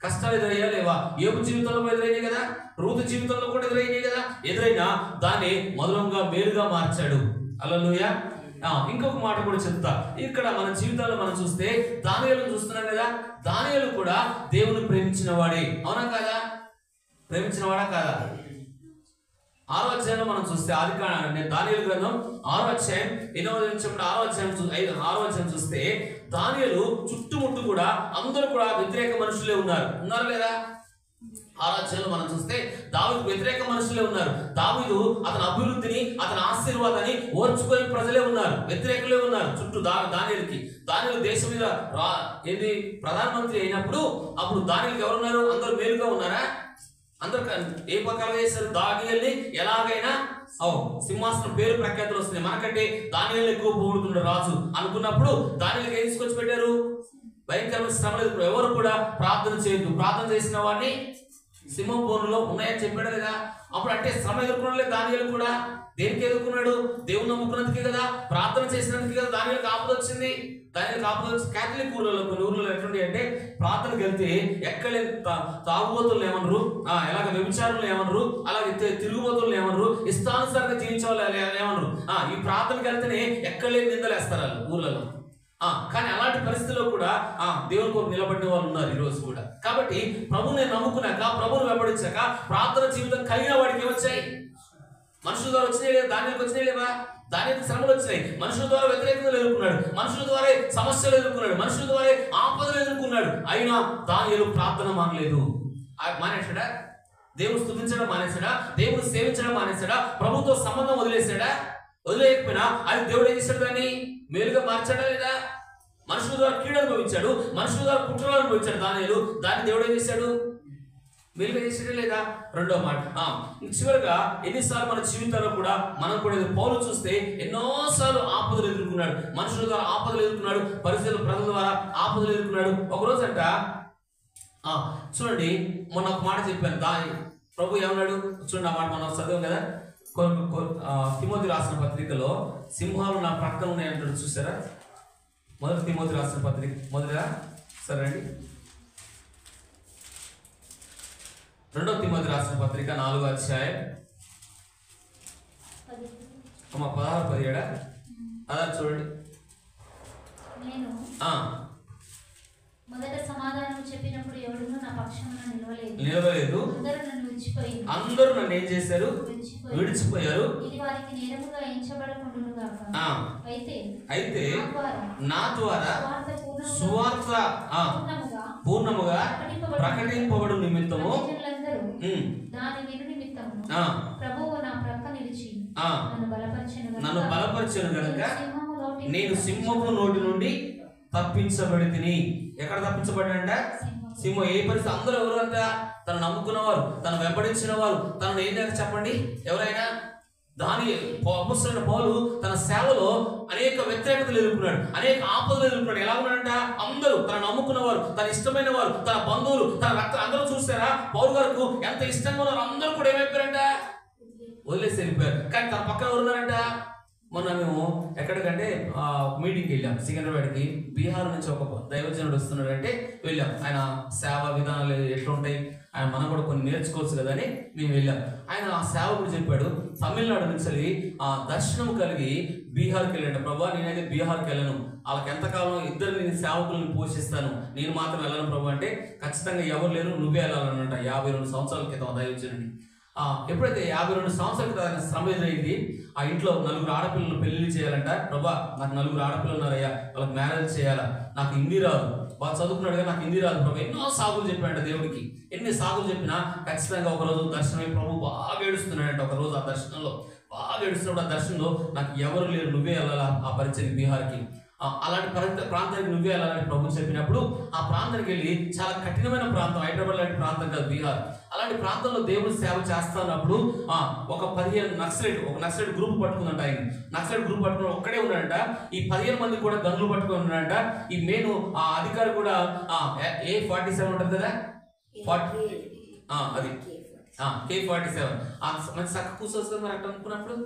కష్టాలు ఎదురయ్యా లేవా? యోబు జీవితంలో ఎదురైనాయి కదా, రూతు జీవితంలో కూడా ఎదురైనాయి కదా. ఎదురైనా దాన్ని మధురంగా మేలుగా మార్చాడు. హల్లెలూయా. ఇంకొక మాట కూడా చెప్తా. ఇక్కడ మన జీవితాల్లో మనం చూస్తే దానియేలును చూస్తున్నాం కదా. దానియేలు కూడా దేవుని ప్రేమించిన వాడే. అవునా కదా? ప్రేమించిన వాడా కాదా? 6వ అధ్యాయంలో మనం చూస్తే దానియేలు గ్రంథం 6వ అధ్యాయం 8వ నుంచి 6వ అధ్యాయం చూస్తే దానియేలు చుట్టుముట్టు కూడా అందరూ కూడా వ్యతిరేక మనుషులే ఉన్నారు లేదా? 6వ అధ్యాయంలో మనం చూస్తే దావీదు వ్యతిరేక మనుషులే ఉన్నారు. దావీదు అతని అభివృద్ధిని, అతని ఆశీర్వాదాన్ని ఓర్చుకొని ప్రజలే ఉన్నారు, వ్యతిరేకులే ఉన్నారు చుట్టూ. దానియేలు దేశం మీద ప్రధానమంత్రి అయినప్పుడు అప్పుడు దానియేలుకి ఎవరున్నారు? అందరూ మేలుగా ఉన్నారా? అందరు ఏ ప్రకారం చేశారు? దానియేలుని ఎలాగైనా సింహాసనం పేరు ప్రఖ్యాతులు వస్తున్నాయి, మనకంటే దానియేలు ఎక్కువ పొగుడుతున్న రాజు అనుకున్నప్పుడు దానియేలుకి ఏం తీసుకొచ్చి పెట్టారు? భయంకరమైన శ్రమలు. ఎవరు కూడా ప్రార్థన చేయొద్దు, ప్రార్థన చేసిన వాడిని సింహం బోనులో ఉన్నాయని చెప్పాడు కదా. అప్పుడు అంటే శ్రమ ఎదుర్కొనలేదు దానియేలు కూడా. దేనికి ఎదుర్కొన్నాడు? దేవుని నమ్ముకున్నందుకే కదా, ప్రార్థన చేసినందుకే కదా దానియేలుకి ఆపద వచ్చింది. దానికి ఆపద వచ్చి కేథలిక్ ఊర్లలో కొన్ని ఊర్లలో ఎటువంటి అంటే ప్రార్థనకి వెళ్తే ఎక్కడ తాగుబోతులు ఏమనరు, ఎలాగ వ్యభిచారులు ఏమనరు, అలాగే తిరుగుబోతులు ఏమనరు, ఇష్టానుసారంగా జీవించే వాళ్ళు ఏమనరు. ఈ ప్రార్థనకి వెళ్తేనే ఎక్కడ లేని నిందలేస్తారు వాళ్ళు ఊర్లలో. కానీ అలాంటి పరిస్థితుల్లో కూడా దేవుని కొరకు నిలబడిన వాళ్ళు ఉన్నారు ఈ రోజు కూడా. కాబట్టి ప్రభువుని నమ్ముకున్నాక, ప్రభువుని వెంబడించాక ప్రార్థన జీవితం కలిగిన వాడికి ఏమొచ్చాయి? మనుషుల ద్వారా వచ్చినాయి లేదా? దానికి వచ్చినాయి లేదా? దానికి శ్రమలు వచ్చినాయి. మనుషుల ద్వారా వ్యతిరేకతలు ఎదుర్కొన్నాడు, మనుషుల ద్వారా సమస్యలు ఎదుర్కొన్నాడు, మనుషుల ద్వారా ఆపదలు ఎదుర్కొన్నాడు. అయినా దానియేలు ప్రార్థన మానలేదు. మానేశాడా? దేవుడు స్తుతించడం మానేశాడా? దేవుడు సేవించడం మానేశాడా? ప్రభుతో సంబంధం వదిలేశాడా? వదిలేకపోయినా అది దేవుడు ఏం చేశాడు? దాన్ని మేలుగా మార్చాడా లేదా? మనుషుల ద్వారా కీడు అనుభవించాడు, మనుషుల ద్వారా కుట్రలు అనుభవించాడు దానియేలు. దాన్ని దేవుడు ఏం చేశాడు? మేలుగా చేసాడే లేదా? రెండో మాట. చివరిగా ఎన్నిసార్లు మన జీవితాల్లో కూడా మనం కూడా పౌలు చూస్తే ఎన్నోసార్లు ఆపదలు ఎదుర్కొన్నాడు, మనుషుల ద్వారా ఆపదలు ఎదుర్కొన్నాడు, పరిస్థితులు ప్రజల ద్వారా ఆపదలు ఎదుర్కొన్నాడు. ఒకరోజు అంట చూడండి, మొన్న ఒక మాట చెప్పాను, ప్రభు ఏమన్నాడు చూడండి. ఆ మాట మనం చదివాం కదా. తిమోతి రాసిన పత్రికలో సింహాలు నా ప్రక్కన ఉన్నాయంటాడు, చూసారా? మొదటి తిమోతి రాసిన పత్రిక మొదటిగా సరే అండి, 2వ తిమోతి రాసిన పత్రిక 4వ అధ్యాయం 16-17 అలా చూడండి. నేను మొదట సమాధానం చెప్పినప్పుడు ఎవడునూ నా పక్షమున నిలవలేదు. అందరూ నన్ను ఏం చేశారు? విడిచిపోయారు. ఇది వారికి నేరముగా ఎంచబడకుండును గాక. అయితే నా ద్వారా సువార్త పూర్ణముగా ప్రకటింపబడు నిమిత్తము దాని విను నిమిత్తము ప్రభువు నా ప్రక్క నిలిచి నన్ను బలపరచెను గనుక నేను సింహము నోటి నుండి తప్పించబడి తిని. ఎక్కడ తప్పించబడ్డా? సింహం. ఏ పరిస్థితి? అందరూ ఎవరు అంట? తను నమ్ముకున్నవారు, తను వెంబడించిన వారు, తనను ఏం చేయాలి చెప్పండి? ఎవరైనా అపొస్తలుడైన పౌలు తన సేవలో అనేక వ్యతిరేకతలు ఎదుర్కొన్నాడు, అనేక ఆపదలు ఎదుర్కొన్నాడు. ఎలా ఉన్నాడంట? అందరూ తన నమ్ముకున్నవారు, తన ఇష్టమైన వారు, తన బంధువులు, తన రక్త అందరూ చూస్తారా పౌలు గారికి ఎంత ఇష్టంగా ఉన్నారు? అందరూ కూడా ఏమైపోయారంట? వదిలేసి వెళ్ళిపోయారు. కానీ తన పక్కన ఎవరున్నారంట? మొన్న మేము ఎక్కడికంటే మీటింగ్కి వెళ్ళాం సికింద్రాబాద్కి. బీహార్ నుంచి ఒక దైవజనుడు వస్తున్నాడు అంటే వెళ్ళాం. ఆయన సేవ విధానాలు ఎట్లుంటాయి, ఆయన మనం కూడా కొన్ని నేర్చుకోవచ్చు కదా అని మేము వెళ్ళాం. ఆయన ఆ సేవకుడు చెప్పాడు, తమిళనాడు నుంచి దర్శనం కలిగి బీహార్కి వెళ్ళాడు. ప్రభా నేనైతే బీహార్కి వెళ్ళను, వాళ్ళకి ఎంతకాలం ఇద్దరిని సేవకులను పోషిస్తాను, నేను మాత్రం వెళ్ళను ప్రభు అంటే, ఖచ్చితంగా ఎవరు లేరు, నువ్వే వెళ్ళాలన్నట. 52 సంవత్సరాల క్రితం దైవజనుడిని. ఎప్పుడైతే 52 సంవత్సరాల క్రితం శ్రమ ఎదురైంది, ఆ ఇంట్లో 4 ఆడపిల్లలు పెళ్లి చేయాలంట. ప్రభా నాకు 4 ఆడపిల్లలు ఉన్నారయ్యా, వాళ్ళకి మ్యారేజ్ చేయాలా, నాకు హిందీ రాదు, వాళ్ళు చదువుకున్నాడుగా నాకు హిందీ రాదు ప్రభు. ఎన్నో సాగులు చెప్పాడంట దేవుడికి. ఎన్ని సాగులు చెప్పినా ఖచ్చితంగా ఒకరోజు దర్శనమే ప్రభు బాగా ఏడుస్తున్నాడంట. ఒకరోజు ఆ దర్శనంలో బాగా ఏడుస్తున్నప్పుడు ఆ దర్శనంలో నాకు ఎవరు లేరు, నువ్వే వెళ్ళాలా ఆ పరిచయం బీహార్కి, అలాంటి ప్రాంతానికి నువ్వే వెళ్ళాలని ప్రభు చెప్పినప్పుడు ఆ ప్రాంతానికి వెళ్ళి, చాలా కఠినమైన ప్రాంతం, హైదరాబాద్ లాంటి ప్రాంతం కాదు బీహార్, అలాంటి ప్రాంతంలో దేవుడు సేవ చేస్తున్నప్పుడు ఒక 15 నక్సలైట్ గ్రూప్ పట్టుకుందంట. ఆయన నక్సలైట్ గ్రూప్ పట్టుకుని ఒక్కడే ఉన్నాడంట. ఈ 15 మంది కూడా గన్నులు పట్టుకుని ఉన్నాడంట. ఈ మెయిన్ ఆ అధికారి కూడా A47 ఉంటుంది కదా, అది K47 మంచి చక్క కూర్చొస్తుంది మరి అట్లా అనుకున్నప్పుడు.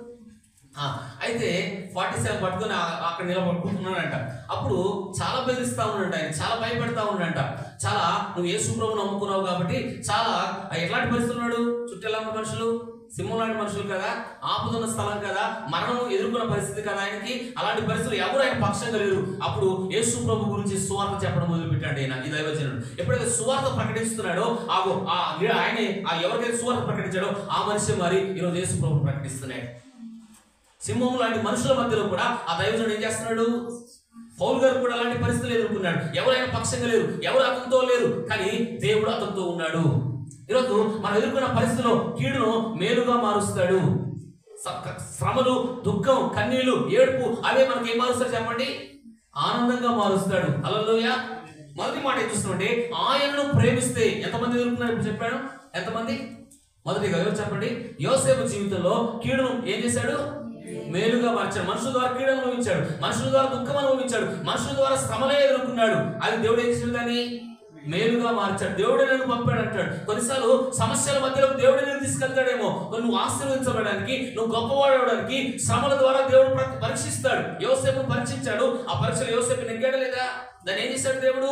అయితే 47 పట్టుకొని అక్కడ నిలబడుకుంటున్నాడంట. అప్పుడు చాలా బెదిరిస్తా ఉన్నాడంట, ఆయన చాలా భయపెడతా ఉన్నాడంట. చాలా నువ్వు యేసు ప్రభువును నమ్ముకున్నావు కాబట్టి చాలా ఎట్లాంటి పరిస్థితులు ఉన్నాడు, చుట్టూ ఎలా ఉన్న మనుషులు, సింహం లాంటి మనుషులు కదా, ఆపదున్న స్థలం కదా, మరణం ఎదుర్కొన్న పరిస్థితి కదా ఆయనకి. అలాంటి పరిస్థితులు ఎవరు ఆయన పక్షంగా లేరు. అప్పుడు యేసు ప్రభు గురించి సువార్త చెప్పడం మొదలుపెట్టాడు ఆయన, ఈ దైవజనుడు. ఎప్పుడైతే సువార్త ప్రకటిస్తున్నాడో ఆయన ఎవరికైతే సువార్త ప్రకటించాడో ఆ మనిషి మరి ఈరోజు యేసు ప్రభు ప్రకటిస్తున్నాడు. సింహం లాంటి మనుషుల మధ్యలో కూడా ఆ దైవజనుడు ఏం చేస్తున్నాడు? పౌలు గారు కూడా అలాంటి పరిస్థితులు ఎదుర్కొన్నాడు. ఎవరైనా పక్షంగా లేరు, ఎవరు అతనితో లేరు, కానీ దేవుడు అతనితో ఉన్నాడు. ఈరోజు మనం ఎదుర్కొన్న పరిస్థితుల్లో కీడును మేలుగా మారుస్తాడు. శ్రమలు, దుఃఖం, కన్నీళ్లు, ఏడుపు అవే మనకి ఏం మారుస్తాడు చెప్పండి? ఆనందంగా మారుస్తాడు. హల్లెలూయా. మొదటి మాట ఏం చూస్తున్నామంటే, ఆయనను ప్రేమిస్తే ఎంతమంది ఎదుర్కొన్నారు? ఇప్పుడు చెప్పాను ఎంతమంది? మొదటిగా ఎవరు చెప్పండి? యోసేపు జీవితంలో కీడును ఏం చేశాడు? మేలుగా మార్చాడు. మనుషుల ద్వారా కీడు అనుభవించాడు, మనుషుల ద్వారా దుఃఖం అనుభవించాడు, మనుషుల ద్వారా శ్రమలే ఎదుర్కొన్నాడు. అది దేవుడు ఏం చేశాడు? దాన్ని మేలుగా మార్చాడు. దేవుడే నన్ను పంపాడు అంటాడు. కొన్నిసార్లు సమస్యల మధ్యలో దేవుడే నేను తీసుకెళ్తాడేమో. నువ్వు ఆశీర్వదించబడడానికి, నువ్వు గొప్పవాడడానికి శ్రమల ద్వారా దేవుడు పరీక్షిస్తాడు. యోసేపును పరీక్షించాడు. ఆ పరీక్షలు యోసేపు నెగ్గాడు లేదా? దాన్ని ఏం చేశాడు? దేవుడు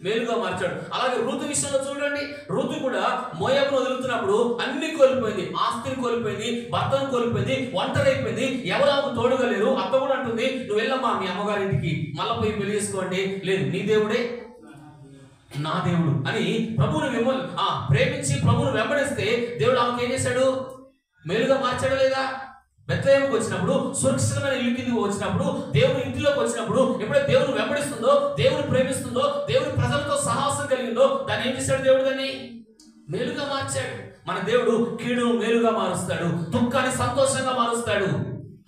మేలుగా మార్చాడు. అలాగే ఋతు విషయంలో చూడండి, ఋతు కూడా మోయాబును వదులుతున్నప్పుడు అన్ని కోల్పోయింది. ఆస్తిని కోల్పోయింది, భర్తను కోల్పోయింది, ఒంటరి అయిపోయింది, ఎవరు ఆమెకు తోడుగా లేరు. అత్త కూడా అంటుంది, నువ్వు వెళ్ళమ్మా మీ అమ్మగారింటికి, మళ్ళీ పోయి పెళ్లి చేసుకోండి. లేదు, నీ దేవుడే నా దేవుడు అని ప్రభువుని ప్రేమించి ప్రభువును వెంబడిస్తే దేవుడు ఆమెకు ఏం చేశాడు? మేలుగా మార్చాడు లేదా? బెత్లెహేముకు వచ్చినప్పుడు, సురక్షితమైన ఇల్లు కిందకి వచ్చినప్పుడు, దేవుని ఇంటిలోకి వచ్చినప్పుడు, ఎప్పుడైతే దేవుని వెంబడిస్తుందో, దేవుని ప్రేమిస్తుందో, దేవుని ప్రజలతో సాహసం కలిగిందో, దాన్ని ఏం చేశాడు? దేవుడు దాన్ని మేలుగా మార్చాడు. మన దేవుడు కీడును మేలుగా మారుస్తాడు, దుఃఖాన్ని సంతోషంగా మారుస్తాడు.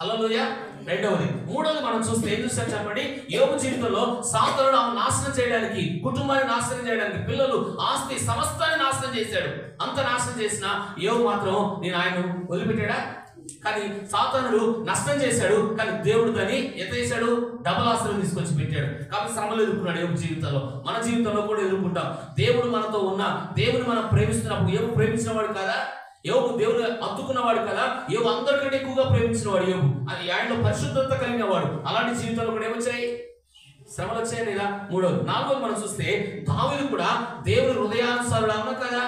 హల్లెలూయా. రెండవది. మూడవది మనం చూస్తే ఏం చూసాం చెప్పండి? యోబు జీవితంలో సాతానుడు ఆమెను నాశనం చేయడానికి, కుటుంబాన్ని నాశనం చేయడానికి, పిల్లలు, ఆస్తి సమస్తాన్ని నాశనం చేశాడు. అంత నాశనం చేసిన యోబు మాత్రం నేను ఆయన వదిలిపెట్టాడా? కానీ సాతానుడు నష్టం చేశాడు, కానీ దేవుడు దాన్ని ఎంత చేశాడు? డబల్ ఆశ్రయం తీసుకొచ్చి పెట్టాడు. కాబట్టి శ్రమలు ఎదుర్కొన్నాడు యోబు జీవితంలో. మన జీవితంలో కూడా ఎదుర్కొంటాం. దేవుడు మనతో ఉన్న, దేవుని మనం ప్రేమిస్తున్నప్పుడు, యోబు ప్రేమించిన వాడు కదా, యోబు దేవుడు అత్తుకున్నవాడు కదా, యోబు అందరికంటే ఎక్కువగా ప్రేమించిన వాడు యోబు. అది ఆయనలో పరిశుద్ధత కలిగిన వాడు. అలాంటి జీవితంలో కూడా ఏమొచ్చాయి? శ్రమలు వచ్చాయి లేదా? మూడవది. నాలుగోది మనం చూస్తే దావీదు కూడా దేవుని హృదయానుసారుడు. అవునా కదా?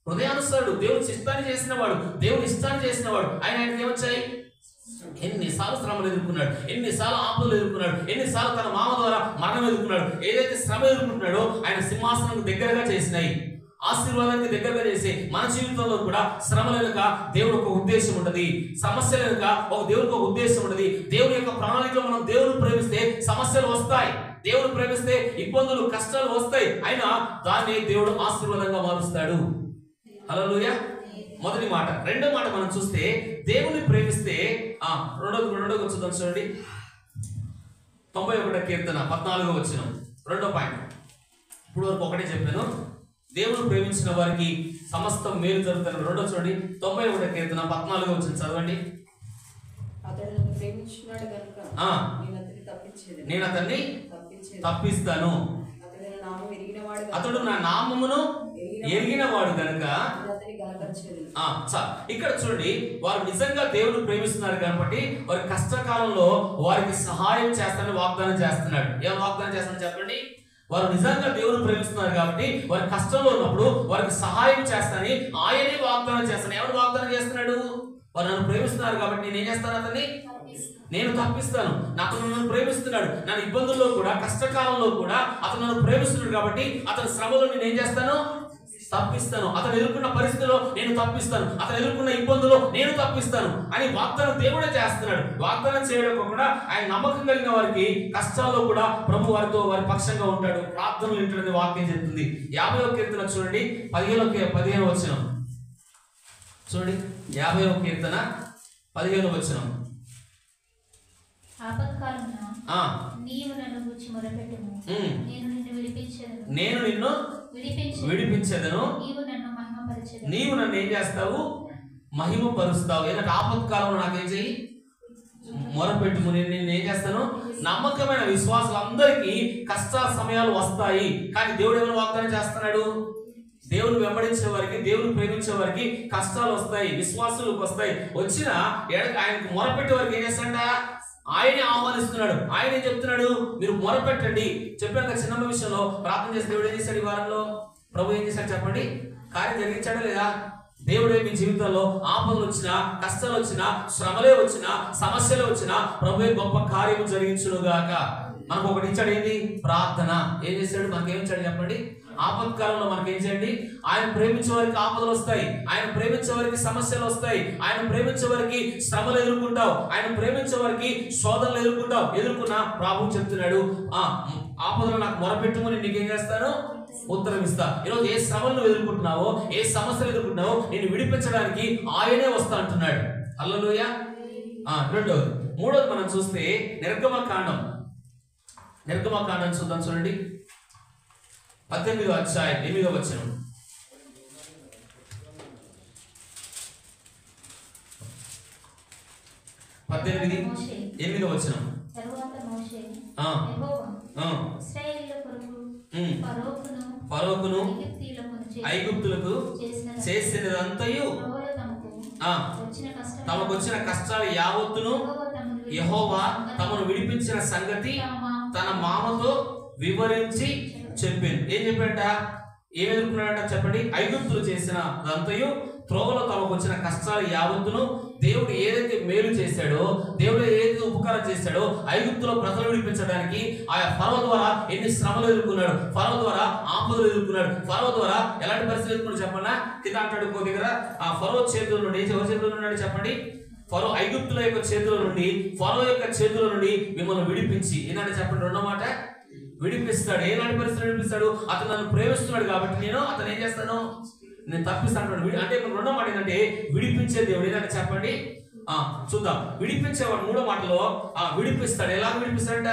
హృదయానుసారుడు, దేవుని ఇష్టాన్ని చేసిన వాడు, దేవుని ఇష్టాన్ని చేసిన వాడు. ఆయనకి ఏమొచ్చాయి? ఎన్నిసార్లు శ్రమలు ఎదుర్కొన్నాడు, ఎన్నిసార్లు ఆపదలు ఎదుర్కొన్నాడు, ఎన్నిసార్లు తన మామ ద్వారా మరణం ఎదుర్కొన్నాడు. ఏదైతే శ్రమ ఎదుర్కొంటున్నాడో ఆయన సింహాసనం దగ్గరగా చేసినాయి, ఆశీర్వాదానికి దగ్గరగా చేసి మన జీవితంలో కూడా శ్రమల వెనుక దేవుడు ఒక ఉద్దేశం ఉంటది, సమస్యల వెనుక దేవుడికి ఒక ఉద్దేశం ఉంటది. దేవుని యొక్క ప్రణాళికలో మనం దేవుని ప్రేమిస్తే సమస్యలు వస్తాయి, దేవుని ప్రేమిస్తే ఇబ్బందులు, కష్టాలు వస్తాయి. అయినా దాన్ని దేవుడు ఆశీర్వాదంగా మారుస్తాడు. హల్లెలూయా. మొదటి మాట. రెండో మాట మనం చూస్తే దేవుని ప్రేమిస్తే రెండో చూద్దాం చూడండి. 91వ కీర్తన 14వ వచనం, రెండో పాయింట్. ఇప్పుడు వరకు ఒకటే చెప్పాను, దేవుడు ప్రేమించిన వారికి సమస్తం మేలు జరుగుతుంది. రెండో చూడండి, 91వ కీర్తన 14వ వచనం చదవండి. నేను అతన్ని తప్పిస్తాను, అతడు నా నామమును ఎరిగిన వాడు కనుక. ఇక్కడ చూడండి, వారు నిజంగా దేవుని ప్రేమిస్తున్నారు కాబట్టి వారి కష్టకాలంలో వారికి సహాయం చేస్తానని వాగ్దానం చేస్తున్నాడు. ఏం వాగ్దానం చేస్తానని చెప్పండి? వారు నిజంగా దేవుని ప్రేమిస్తున్నారు కాబట్టి వారి కష్టంలో ఉన్నప్పుడు వారికి సహాయం చేస్తానని ఆయనే వాగ్దానం చేస్తాను. ఎవరు వాగ్దానం చేస్తున్నాడు? వారు నన్ను ప్రేమిస్తున్నారు కాబట్టి నేను ఏం చేస్తాను? అతన్ని నేను తప్పిస్తాను. నాకు నన్ను ప్రేమిస్తున్నాడు, నన్ను ఇబ్బందుల్లో కూడా, కష్టకాలంలో కూడా అతను నన్ను ప్రేమిస్తున్నాడు కాబట్టి అతని శ్రమలో నేను ఏం చేస్తాను? తప్పిస్తాను. అతను ఎదుర్కొన్న పరిస్థితిలో నేను తప్పిస్తాను, అతను ఎదుర్కొన్న ఇబ్బందులో నేను తప్పిస్తాను అని వాగ్దానం దేవుడే చేస్తున్నాడు. వాగ్దానం చేయడం కూడా ఆయన నమ్మకం కలిగిన వారికి కష్టాల్లో కూడా ప్రభు వారితో, వారి పక్షంగా ఉంటాడు, ప్రార్థనలు వింటాడని వాక్యం చెప్తుంది. 50వ కీర్తన చూడండి, 15వ వచనం చూడండి. 50వ కీర్తన 15వ వచనం. నీవు నన్ను గూర్చి మొరపెట్టుము, నేను నిన్ను విడిపించెదను. నేను నిన్ను విడిపించెదను. నీవు నన్ను ఏం చేస్తావు? మహిమపరుస్తావు. ఎందుకంటే ఆపత్కాలంలో నాకేం చెయ్యి? మొరపెట్టుము, నేను ఏం చేస్తాను? నమ్మకమైన విశ్వాసులందరికీ కష్ట సమయాలు వస్తాయి, కానీ దేవుడు ఏమైనా వాగ్దానం చేస్తున్నాడు? దేవుని వెంబడించే వారికి, దేవుని ప్రేమించే వారికి కష్టాలు వస్తాయి, విశ్వాసులకు వస్తాయి. వచ్చిన ఆయనకు మొరపెట్టే వారికి ఏం చేస్తాడ? ఆయనే ఆహ్వానిస్తున్నాడు. ఆయన చెప్తున్నాడు, మీరు మొరపెట్టండి. చెప్పాక చిన్న విషయంలో ప్రార్థన చేసి దేవుడు ఏం చేశాడు? ఈ వారంలో ప్రభు ఏం చేశాడు చెప్పండి? కార్యం జరిగించాడా లేదా? దేవుడే మీ జీవితంలో ఆపదలు వచ్చినా, కష్టాలు వచ్చినా, శ్రమలే వచ్చినా, సమస్యలు వచ్చినా ప్రభువే గొప్ప కార్యము జరిగించునుగాక. మనకు ఒకటి ఇచ్చాడు, ఏంటి? ప్రార్థన. ఏం చేశాడు? మనకేమిచ్చాడు చెప్పండి? ఆపత్కాలంలో మనకేం చేయండి? ఆయన ప్రేమించే వారికి ఆపదలు వస్తాయి, ఆయన ప్రేమించే వారికి సమస్యలు వస్తాయి, ఆయన ప్రేమించే వారికి శ్రమలు ఎదుర్కొంటావు, ఆయన ప్రేమించే వారికి శోధనలు ఎదుర్కొంటావు. ఎదుర్కొన్నా ప్రభు చెప్తున్నాడు, ఆపదలు నాకు మొరపెట్టుకుని నీకేం చేస్తాను? ఉత్తరం ఇస్తా. ఈరోజు ఏ శ్రమలు నువ్వు ఎదుర్కొంటున్నావో, ఏ సమస్యలు ఎదుర్కొంటున్నావో నేను విడిపించడానికి ఆయనే వస్తా అంటున్నాడు. హల్లెలూయా. రెండోది. మూడోది మనం చూస్తే నిర్గమకాండం చూద్దాం చూడండి. 18వ అధ్యాయం 8వ వచనం. 18 8వ వచనం. తరువాత మోషే ఆ యెహోవా ఇశ్రాయేలు ఫరోకును ఐగుప్తులకు చేసినదంతయు తమకు వచ్చిన కష్టాలు యావత్తును యెహోవా తమను విడిపించిన సంగతి తన మామతో వివరించి చెప్పాను. ఏం చెప్పాడట? ఏం ఎదుర్కొన్నాడట చెప్పండి. ఐగుప్తులు చేసిన దంతయు త్రోవలో తమకు వచ్చిన కష్టాలు యావత్తును దేవుడు ఏదైతే మేలు చేశాడో, దేవుడు ఏదైతే ఉపకారం చేశాడో ఐగుప్తులో ప్రజలు విడిపించడానికి ఆయా ఫరో ద్వారా ఎన్ని శ్రమలు ఎదుర్కొన్నాడు, ఫరో ద్వారా ఆపదలు ఎదుర్కొన్నాడు, ఫరో ద్వారా ఎలాంటి పరిస్థితులు ఎదుర్కొన్నాడు చెప్పన్నా. కింద అంటాడు ఇంకో దగ్గర, ఆ ఫరో చేతుల నుండి ఎవరి చేతుల్లో ఉన్నాడు చెప్పండి? ఫరో ఐగుప్తుల యొక్క చేతుల నుండి, ఫరో యొక్క చేతుల నుండి మిమ్మల్ని విడిపించి ఏంటంటే చెప్పండి రెండో మాట, విడిపిస్తాడు. ఏలాంటి పరిస్థితులు విడిపిస్తాడు? అతను నన్ను ప్రేమిస్తున్నాడు కాబట్టి నేను అతను ఏం చేస్తాను, నేను తప్పిస్తాను. అంటే రెండో మాట ఏంటంటే విడిపించే దేవుడు. ఏంటంటే చెప్పండి చూద్దాం. విడిపించేవాడు మూడో మాటలో విడిపిస్తాడు. ఎలా విడిపిస్తాడంట?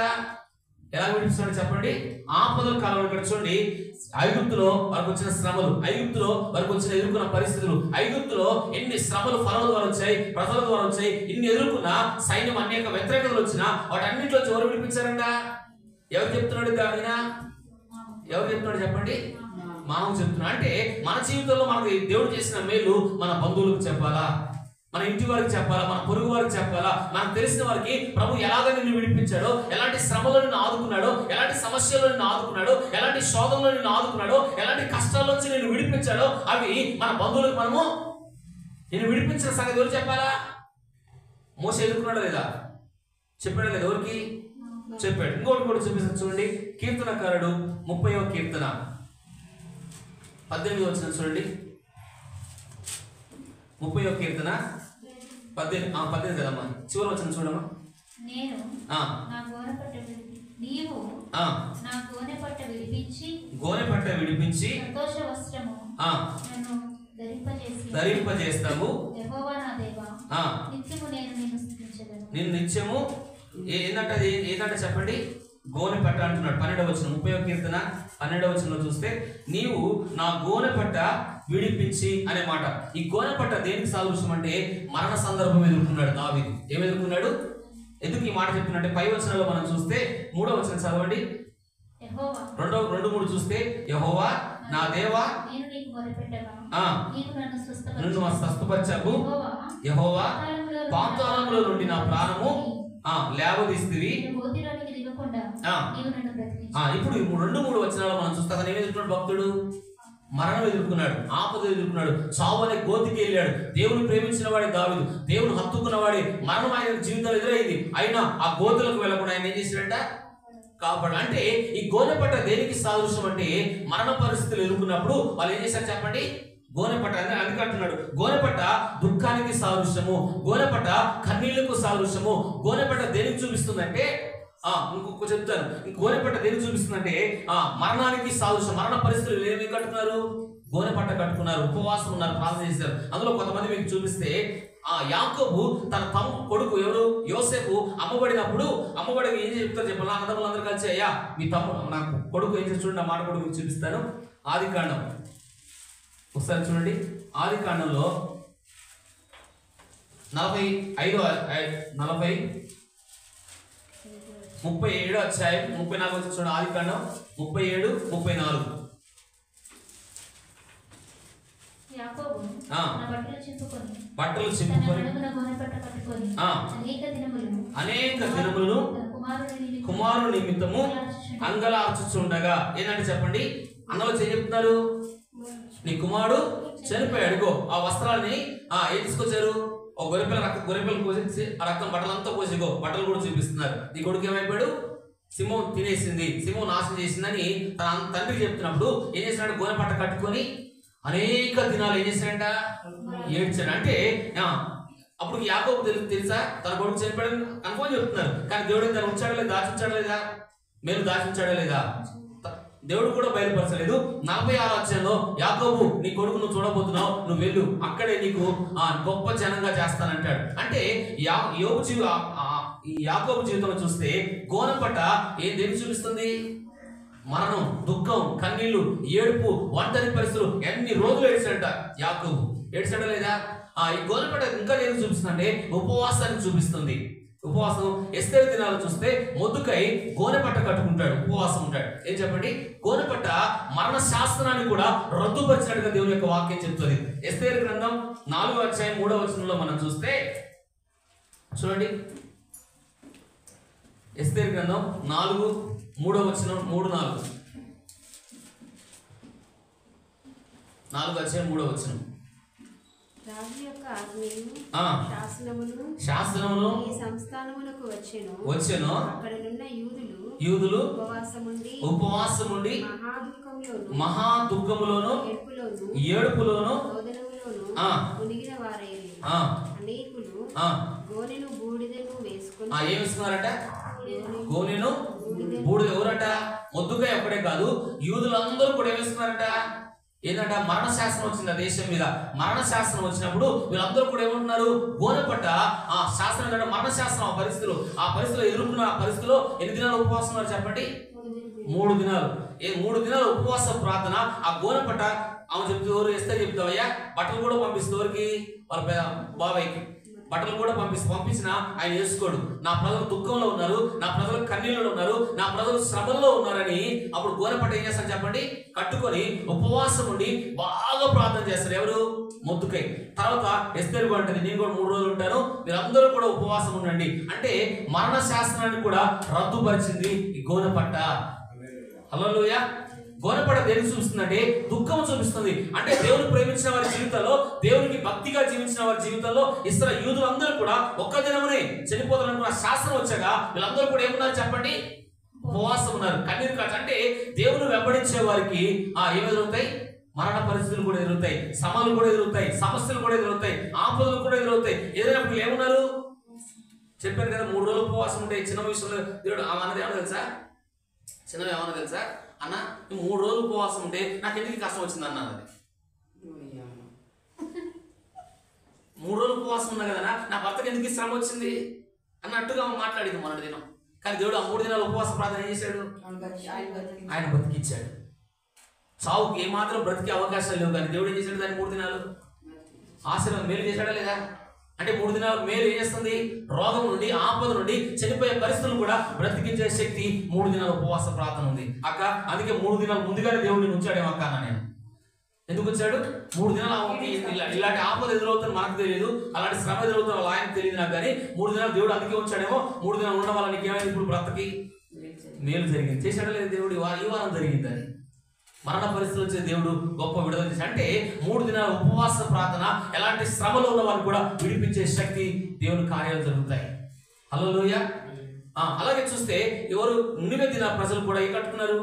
ఎలా విడిపిస్తాడు చెప్పండి? ఆపదల కాలంలో ఇక్కడ చూడండి, ఐగుప్తులో వారికి వచ్చిన శ్రమలు, ఐగుప్తులో వారికి వచ్చిన ఎదుర్కొన్న పరిస్థితులు, ఐగుప్తులో ఎన్ని శ్రమలు ఫరో ద్వారా వచ్చాయి, ప్రజల ద్వారా వచ్చాయి, ఇన్ని ఎదుర్కొన్న సైన్యం అనేక వ్యతిరేకతలు వచ్చినా వాటన్నింటిలో ఎవరు విడిపించారంట? ఎవరు చెప్తున్నాడు? ఆయన ఎవరు చెప్తున్నాడు చెప్పండి? మామూలు చెప్తున్నాడు. అంటే మన జీవితంలో మనకి దేవుడు చేసిన మేలు మన బంధువులకు చెప్పాలా, మన ఇంటి వారికి చెప్పాలా, మన పొరుగు వారికి చెప్పాలా, మనకు తెలిసిన వారికి ప్రభు ఎలాగ నిన్ను విడిపించాడో, ఎలాంటి శ్రమలో నిన్ను ఆదుకున్నాడో, ఎలాంటి సమస్యల్లో నిన్ను ఆదుకున్నాడో, ఎలాంటి శోధనలో నిన్ను ఆదుకున్నాడో, ఎలాంటి కష్టాల నుంచి నిన్ను విడిపించాడో అవి మన బంధువులకు మనము నేను విడిపించిన సంగతి ఎవరు చెప్పాలా? మోసే ఎదుర్కొన్నాడు లేదా? చెప్పాడు లేదా? ఎవరికి చెప్పాడు? ఇంకోటి కూడా చూపిస్తాను చూడండి. కీర్తనకారుడు 30వ కీర్తన 18వ వచనం చూడండి. 30వ కీర్తన 18 కదమ్మా, చివరి వచనం చూడమ్మా. నీవు నా గోనెపట్ట విడిపించి సంతోష వస్త్రము నన్ను ధరింపజేస్తాము. యెహోవా నా దేవా, నిత్యము నేను నిన్ను స్తుతించెదను. నేను నిత్యము ఏంటంటే చెప్పండి? గోనెపట్ట అంటున్నాడు. 12వ వచనం 30వ కీర్తన 12వ వచనంలో చూస్తే నీవు నా గోనెపట్ట విడిపించి అనే మాట. ఈ గోనెపట్ట దేనికి సాదృశ్యం అంటే మరణ సందర్భం ఎదుర్కొన్నాడు దావీదు. ఏం ఎదుర్కొన్నాడు? ఎందుకు ఈ మాట చెప్తున్నట్టే పై వచనంలో మనం చూస్తే 3వ వచనం చదవండి. 2-3 చూస్తే యెహోవా నా దేవా నన్ను స్వస్థపరచవు, యెహోవా పాతాళంలో నుండి నా ప్రాణము లేవదీస్తివి. ఇప్పుడు 2-3 వచనాలు మనం చూస్తే అతను ఏమి ఎదుర్కొన్నాడు? భక్తుడు మరణం ఎదుర్కొన్నాడు, ఆపద ఎదుర్కొన్నాడు, చావు అనే గోతికి వెళ్ళాడు. దేవుని ప్రేమించిన వాడే దావీదు, దేవుని హత్తుకున్న వాడే మరణం ఆయన జీవితంలో ఎదురైంది. అయినా ఆ గోతులకు వెళ్ళకుండా ఆయన ఏం చేశాడంట? కాపాడు. అంటే ఈ గోనెపట్ట దేనికి సాదృశ్యం అంటే మరణ పరిస్థితులు ఎదుర్కొన్నప్పుడు వాళ్ళు ఏం చేశారు చెప్పండి? గోనెపట్ట అని అందుకంటున్నాడు. గోనెపట్ట దుఃఖానికి సాదృశ్యము, గోనెపట్ట కన్నీళ్లకు సాదృశ్యము. గోనెపట్ట దేనికి చూపిస్తుందంటే ఇంకొక చెప్తాను. గోనెపట్ట దేనికి చూపిస్తుందంటే మరణానికి సాదృశ్యం. మరణ పరిస్థితులు ఏమి కట్టుకున్నారు? గోనెపట్ట కట్టుకున్నారు, ఉపవాసం ఉన్నారు, ప్రార్థన చేశారు. అందులో కొంతమంది మీకు చూపిస్తే యాకోబు తన కొడుకు ఎవరు యోసేపు అమ్మబడినప్పుడు అమ్మబడికి ఏం చెప్తారు చెప్పాలి? అన్నదమ్ములందరూ కలిసి అయ్యా మీ తమ్ముడు నాకు కొడుకు ఏం చేసి చూడండి, ఆ మాట కొడుకు మీకు చూపిస్తాను. ఆదికాండం ఒకసారి చూడండి. ఆదికాండంలో 37వ అధ్యాయం 34 వచ్చి చూడండి. ఆదికాండం 37-34. బట్టలు చింపుకొని అనేక దినములను కుమారుడు నిమిత్తము అంగలార్చుచుండగా ఏంటంటే చెప్పండి? అందులో చెప్తున్నారు నీ కుమారుడు చనిపోయాడు. ఆ వస్త్రాలని ఏం తీసుకొచ్చారు? ఒక గొర్రెపిల్ల కోసి ఆ రక్తం బట్టలంతా కోసిగో బట్టలు కూడా చూపిస్తున్నారు. నీ కొడుకు ఏమైపోయాడు? సింహం తినేసింది, సింహం నాశనం చేసిందని తన తండ్రికి చెప్తున్నప్పుడు ఏం చేసినాడు? గోనెపట్ట కట్టుకొని అనేక దినాలు ఏం చేశాడంట? ఏడ్చాడు. అంటే అప్పుడు యాకోబు తెలుసా తన కొడుకు చనిపోయాడు కన్ఫర్మ్ చెప్తున్నారు. కానీ దేవుడు దాన్ని ఉంచాడా లేదా? దాచించాడా లేదా? మేలు దాచించాడా లేదా? దేవుడు కూడా బయలుపరచలేదు. 46వ అధ్యాయంలో యాకోబు నీ కొడుకు నువ్వు చూడబోతున్నావు, నువ్వు వెళ్ళు, అక్కడే నీకు గొప్ప జనంగా చేస్తానంటాడు. అంటే యాకోబు జీవితంలో చూస్తే గోనెపట్ట దేన్ని చూపిస్తుంది? మరణం, దుఃఖం, కన్నీళ్లు, ఏడుపు, ఒంటరి పరిస్థితులు, ఎన్ని రోజులు ఏడ్చాడంట యాకోబు. ఏడ్చాడా లేదా? ఈ గోనెపట్ట ఇంకా ఏం చూపిస్తుందంటే ఉపవాసాన్ని చూపిస్తుంది. ఉపవాసం ఎస్తేరు దినాలు చూస్తే మొద్దుకై గోనెపట్ట కట్టుకుంటాడు, ఉపవాసం ఉంటాడు. ఏం చెప్పండి? గోనెపట్ట మరణ శాస్త్రాన్ని కూడా రద్దుపరిచినట్టుగా దేవుని యొక్క వాక్యం చెప్తుంది. ఎస్తేరు గ్రంథం 4వ అధ్యాయం 3వ వచనంలో మనం చూస్తే చూడండి, ఎస్తేరు గ్రంథం 4:3 వచనం 3-4 4వ అధ్యాయం 3వ వచనం. రాజు యొక్క ఆజ్ఞలు శాసనములు ఈ సంస్థానములకు వచ్చెను. అక్కడనున్న యూదులు ఉపవాసముండి మహా దుఃఖములోను ఏడుపులోను మునిగిన వారైరి. అనేకులు గోనెను బూడిదను వేసుకుని ఏం వేసుకున్నారట? గోనెను బూడిద. ఎవరట? మొద్దుకాయ ఒక్కడే కాదు, యూదులందరూ కూడా ఏం వేసుకున్నారట? ఏంటంటే మరణ శాసనం వచ్చింది ఆ దేశం మీద. మరణ శాసనం వచ్చినప్పుడు వీళ్ళందరూ కూడా ఏమంటున్నారు? గోనెపట్ట ఆ శాసనం ఏంటంటే మరణ శాసనం. ఆ పరిస్థితిలో ఎదుర్కొన్న పరిస్థితిలో ఎన్ని దినాలు ఉపవాసం ఉన్నారు చెప్పండి? 3 దినాలు. 3 దినాలు ఉపవాస ప్రార్థన. ఆ గోనెపట్ట ఆమె చెప్తే ఎవరు ఇస్తే చెప్తావయ్యా, బట్టలు కూడా పంపిస్తే ఎవరికి? వాళ్ళ బాబాయ్కి బట్టలు కూడా పంపించిన ఆయన వేసుకోడు. నా ప్రజలు దుఃఖంలో ఉన్నారు, నా ప్రజలు కన్నీళ్ళలో ఉన్నారు, నా ప్రజలు శ్రమల్లో ఉన్నారని అప్పుడు గోనెపట్ట ఏం చేస్తారు చెప్పండి? కట్టుకొని ఉపవాసం ఉండి బాగా ప్రార్థన చేస్తారు. ఎవరు? మొద్దుకై. తర్వాత ఎస్తేరు అంటది, నేను కూడా 3 రోజులు ఉంటాను, మీరందరూ కూడా ఉపవాసం ఉండండి అంటే మరణ శాస్త్రాన్ని కూడా రద్దుపరిచింది ఈ గోనెపట్ట. హల్లెలూయా. గోనెపట్ట దేనికి చూపిస్తుందంటే దుఃఖం చూపిస్తుంది. అంటే దేవుని ప్రేమించిన వారి జీవితంలో, దేవునికి భక్తిగా జీవించిన వారి జీవితంలో యూదులందరూ కూడా ఒక్క దినమునే చనిపోతారనుకున్న శాస్త్రం వచ్చాక వీళ్ళందరూ కూడా ఏమున్నారు చెప్పండి? ఉపవాసం ఉన్నారు, కన్నీరు కాచ. అంటే దేవుని వెంబడించే వారికి ఏమెదురవుతాయి? మరణ పరిస్థితులు కూడా ఎదురుతాయి, శ్రమలు కూడా ఎదురుతాయి, సమస్యలు కూడా ఎదురవుతాయి, ఆపదలు కూడా ఎదురవుతాయి. ఏదైనా ఏమున్నారు? చెప్పాను కదా 3 రోజులు ఉపవాసం ఉంటాయి. చిన్న విషయంలో దేవుడు అన్నది ఏమన్నా తెలుసా? చిన్నవి ఏమన్నా తెలుసా? అన్న 3 రోజులు ఉపవాసం ఉంటే నాకు ఎందుకు కష్టం వచ్చింది అన్న. అది 3 రోజులు ఉపవాసం ఉన్నా కదా, నా భర్తకి ఎందుకు శ్రమ వచ్చింది అన్నట్టుగా మాట్లాడింది మొన్నటి దినం. కానీ దేవుడు ఆ 3 దినాలు ఉపవాస ప్రార్థన ఏం చేశాడు? ఆయన బ్రతికిచ్చాడు. చావుకి ఏమాత్రం బ్రతికే అవకాశాలు లేవు, కానీ దేవుడు ఏం చేశాడు? దాన్ని 3 దినాలు ఆశీర్వాదం మేలు చేశాడా లేదా? అంటే 3 దినాలు మేలు ఏం చేస్తుంది? రోగం నుండి, ఆపద నుండి, చనిపోయే పరిస్థితులు కూడా బ్రతికించే శక్తి 3 దినాల ఉపవాస ప్రార్థన ఉంది అక్క. అందుకే 3 దినాలు ముందుగానే దేవుడిని ఉంచాడేమో అక్క అన్న. నేను ఎందుకు వచ్చాడు? 3 దినాలు ఇలాంటి ఆపద ఎదురవుతుంది మనకు తెలియదు, అలాంటి శ్రమ ఎదురవుతుంది వాళ్ళ ఆయనకు తెలియదు నాకు, కానీ 3 దినాలు దేవుడు అందుకే ఉంచాడేమో. 3 దినాలు ఉండడం వల్ల నీకు ఏమైంది? ఇప్పుడు బ్రతకి మేలు జరిగింది. చేశాడా లేదు దేవుడు? ఈ వారం జరిగిందని మరణ పరిస్థితులు వచ్చే దేవుడు గొప్ప విడుదల చేశాడు. అంటే 3 దినాల ఉపవాస ప్రార్థన ఎలాంటి శ్రమలో ఉన్న వారిని కూడా విడిపించే శక్తి దేవుని కార్యాలు జరుగుతాయి. హల్లెలూయా. అలాగే చూస్తే ఎవరు? నినివే దిన ప్రజలు కూడా ఏం కట్టుకున్నారు?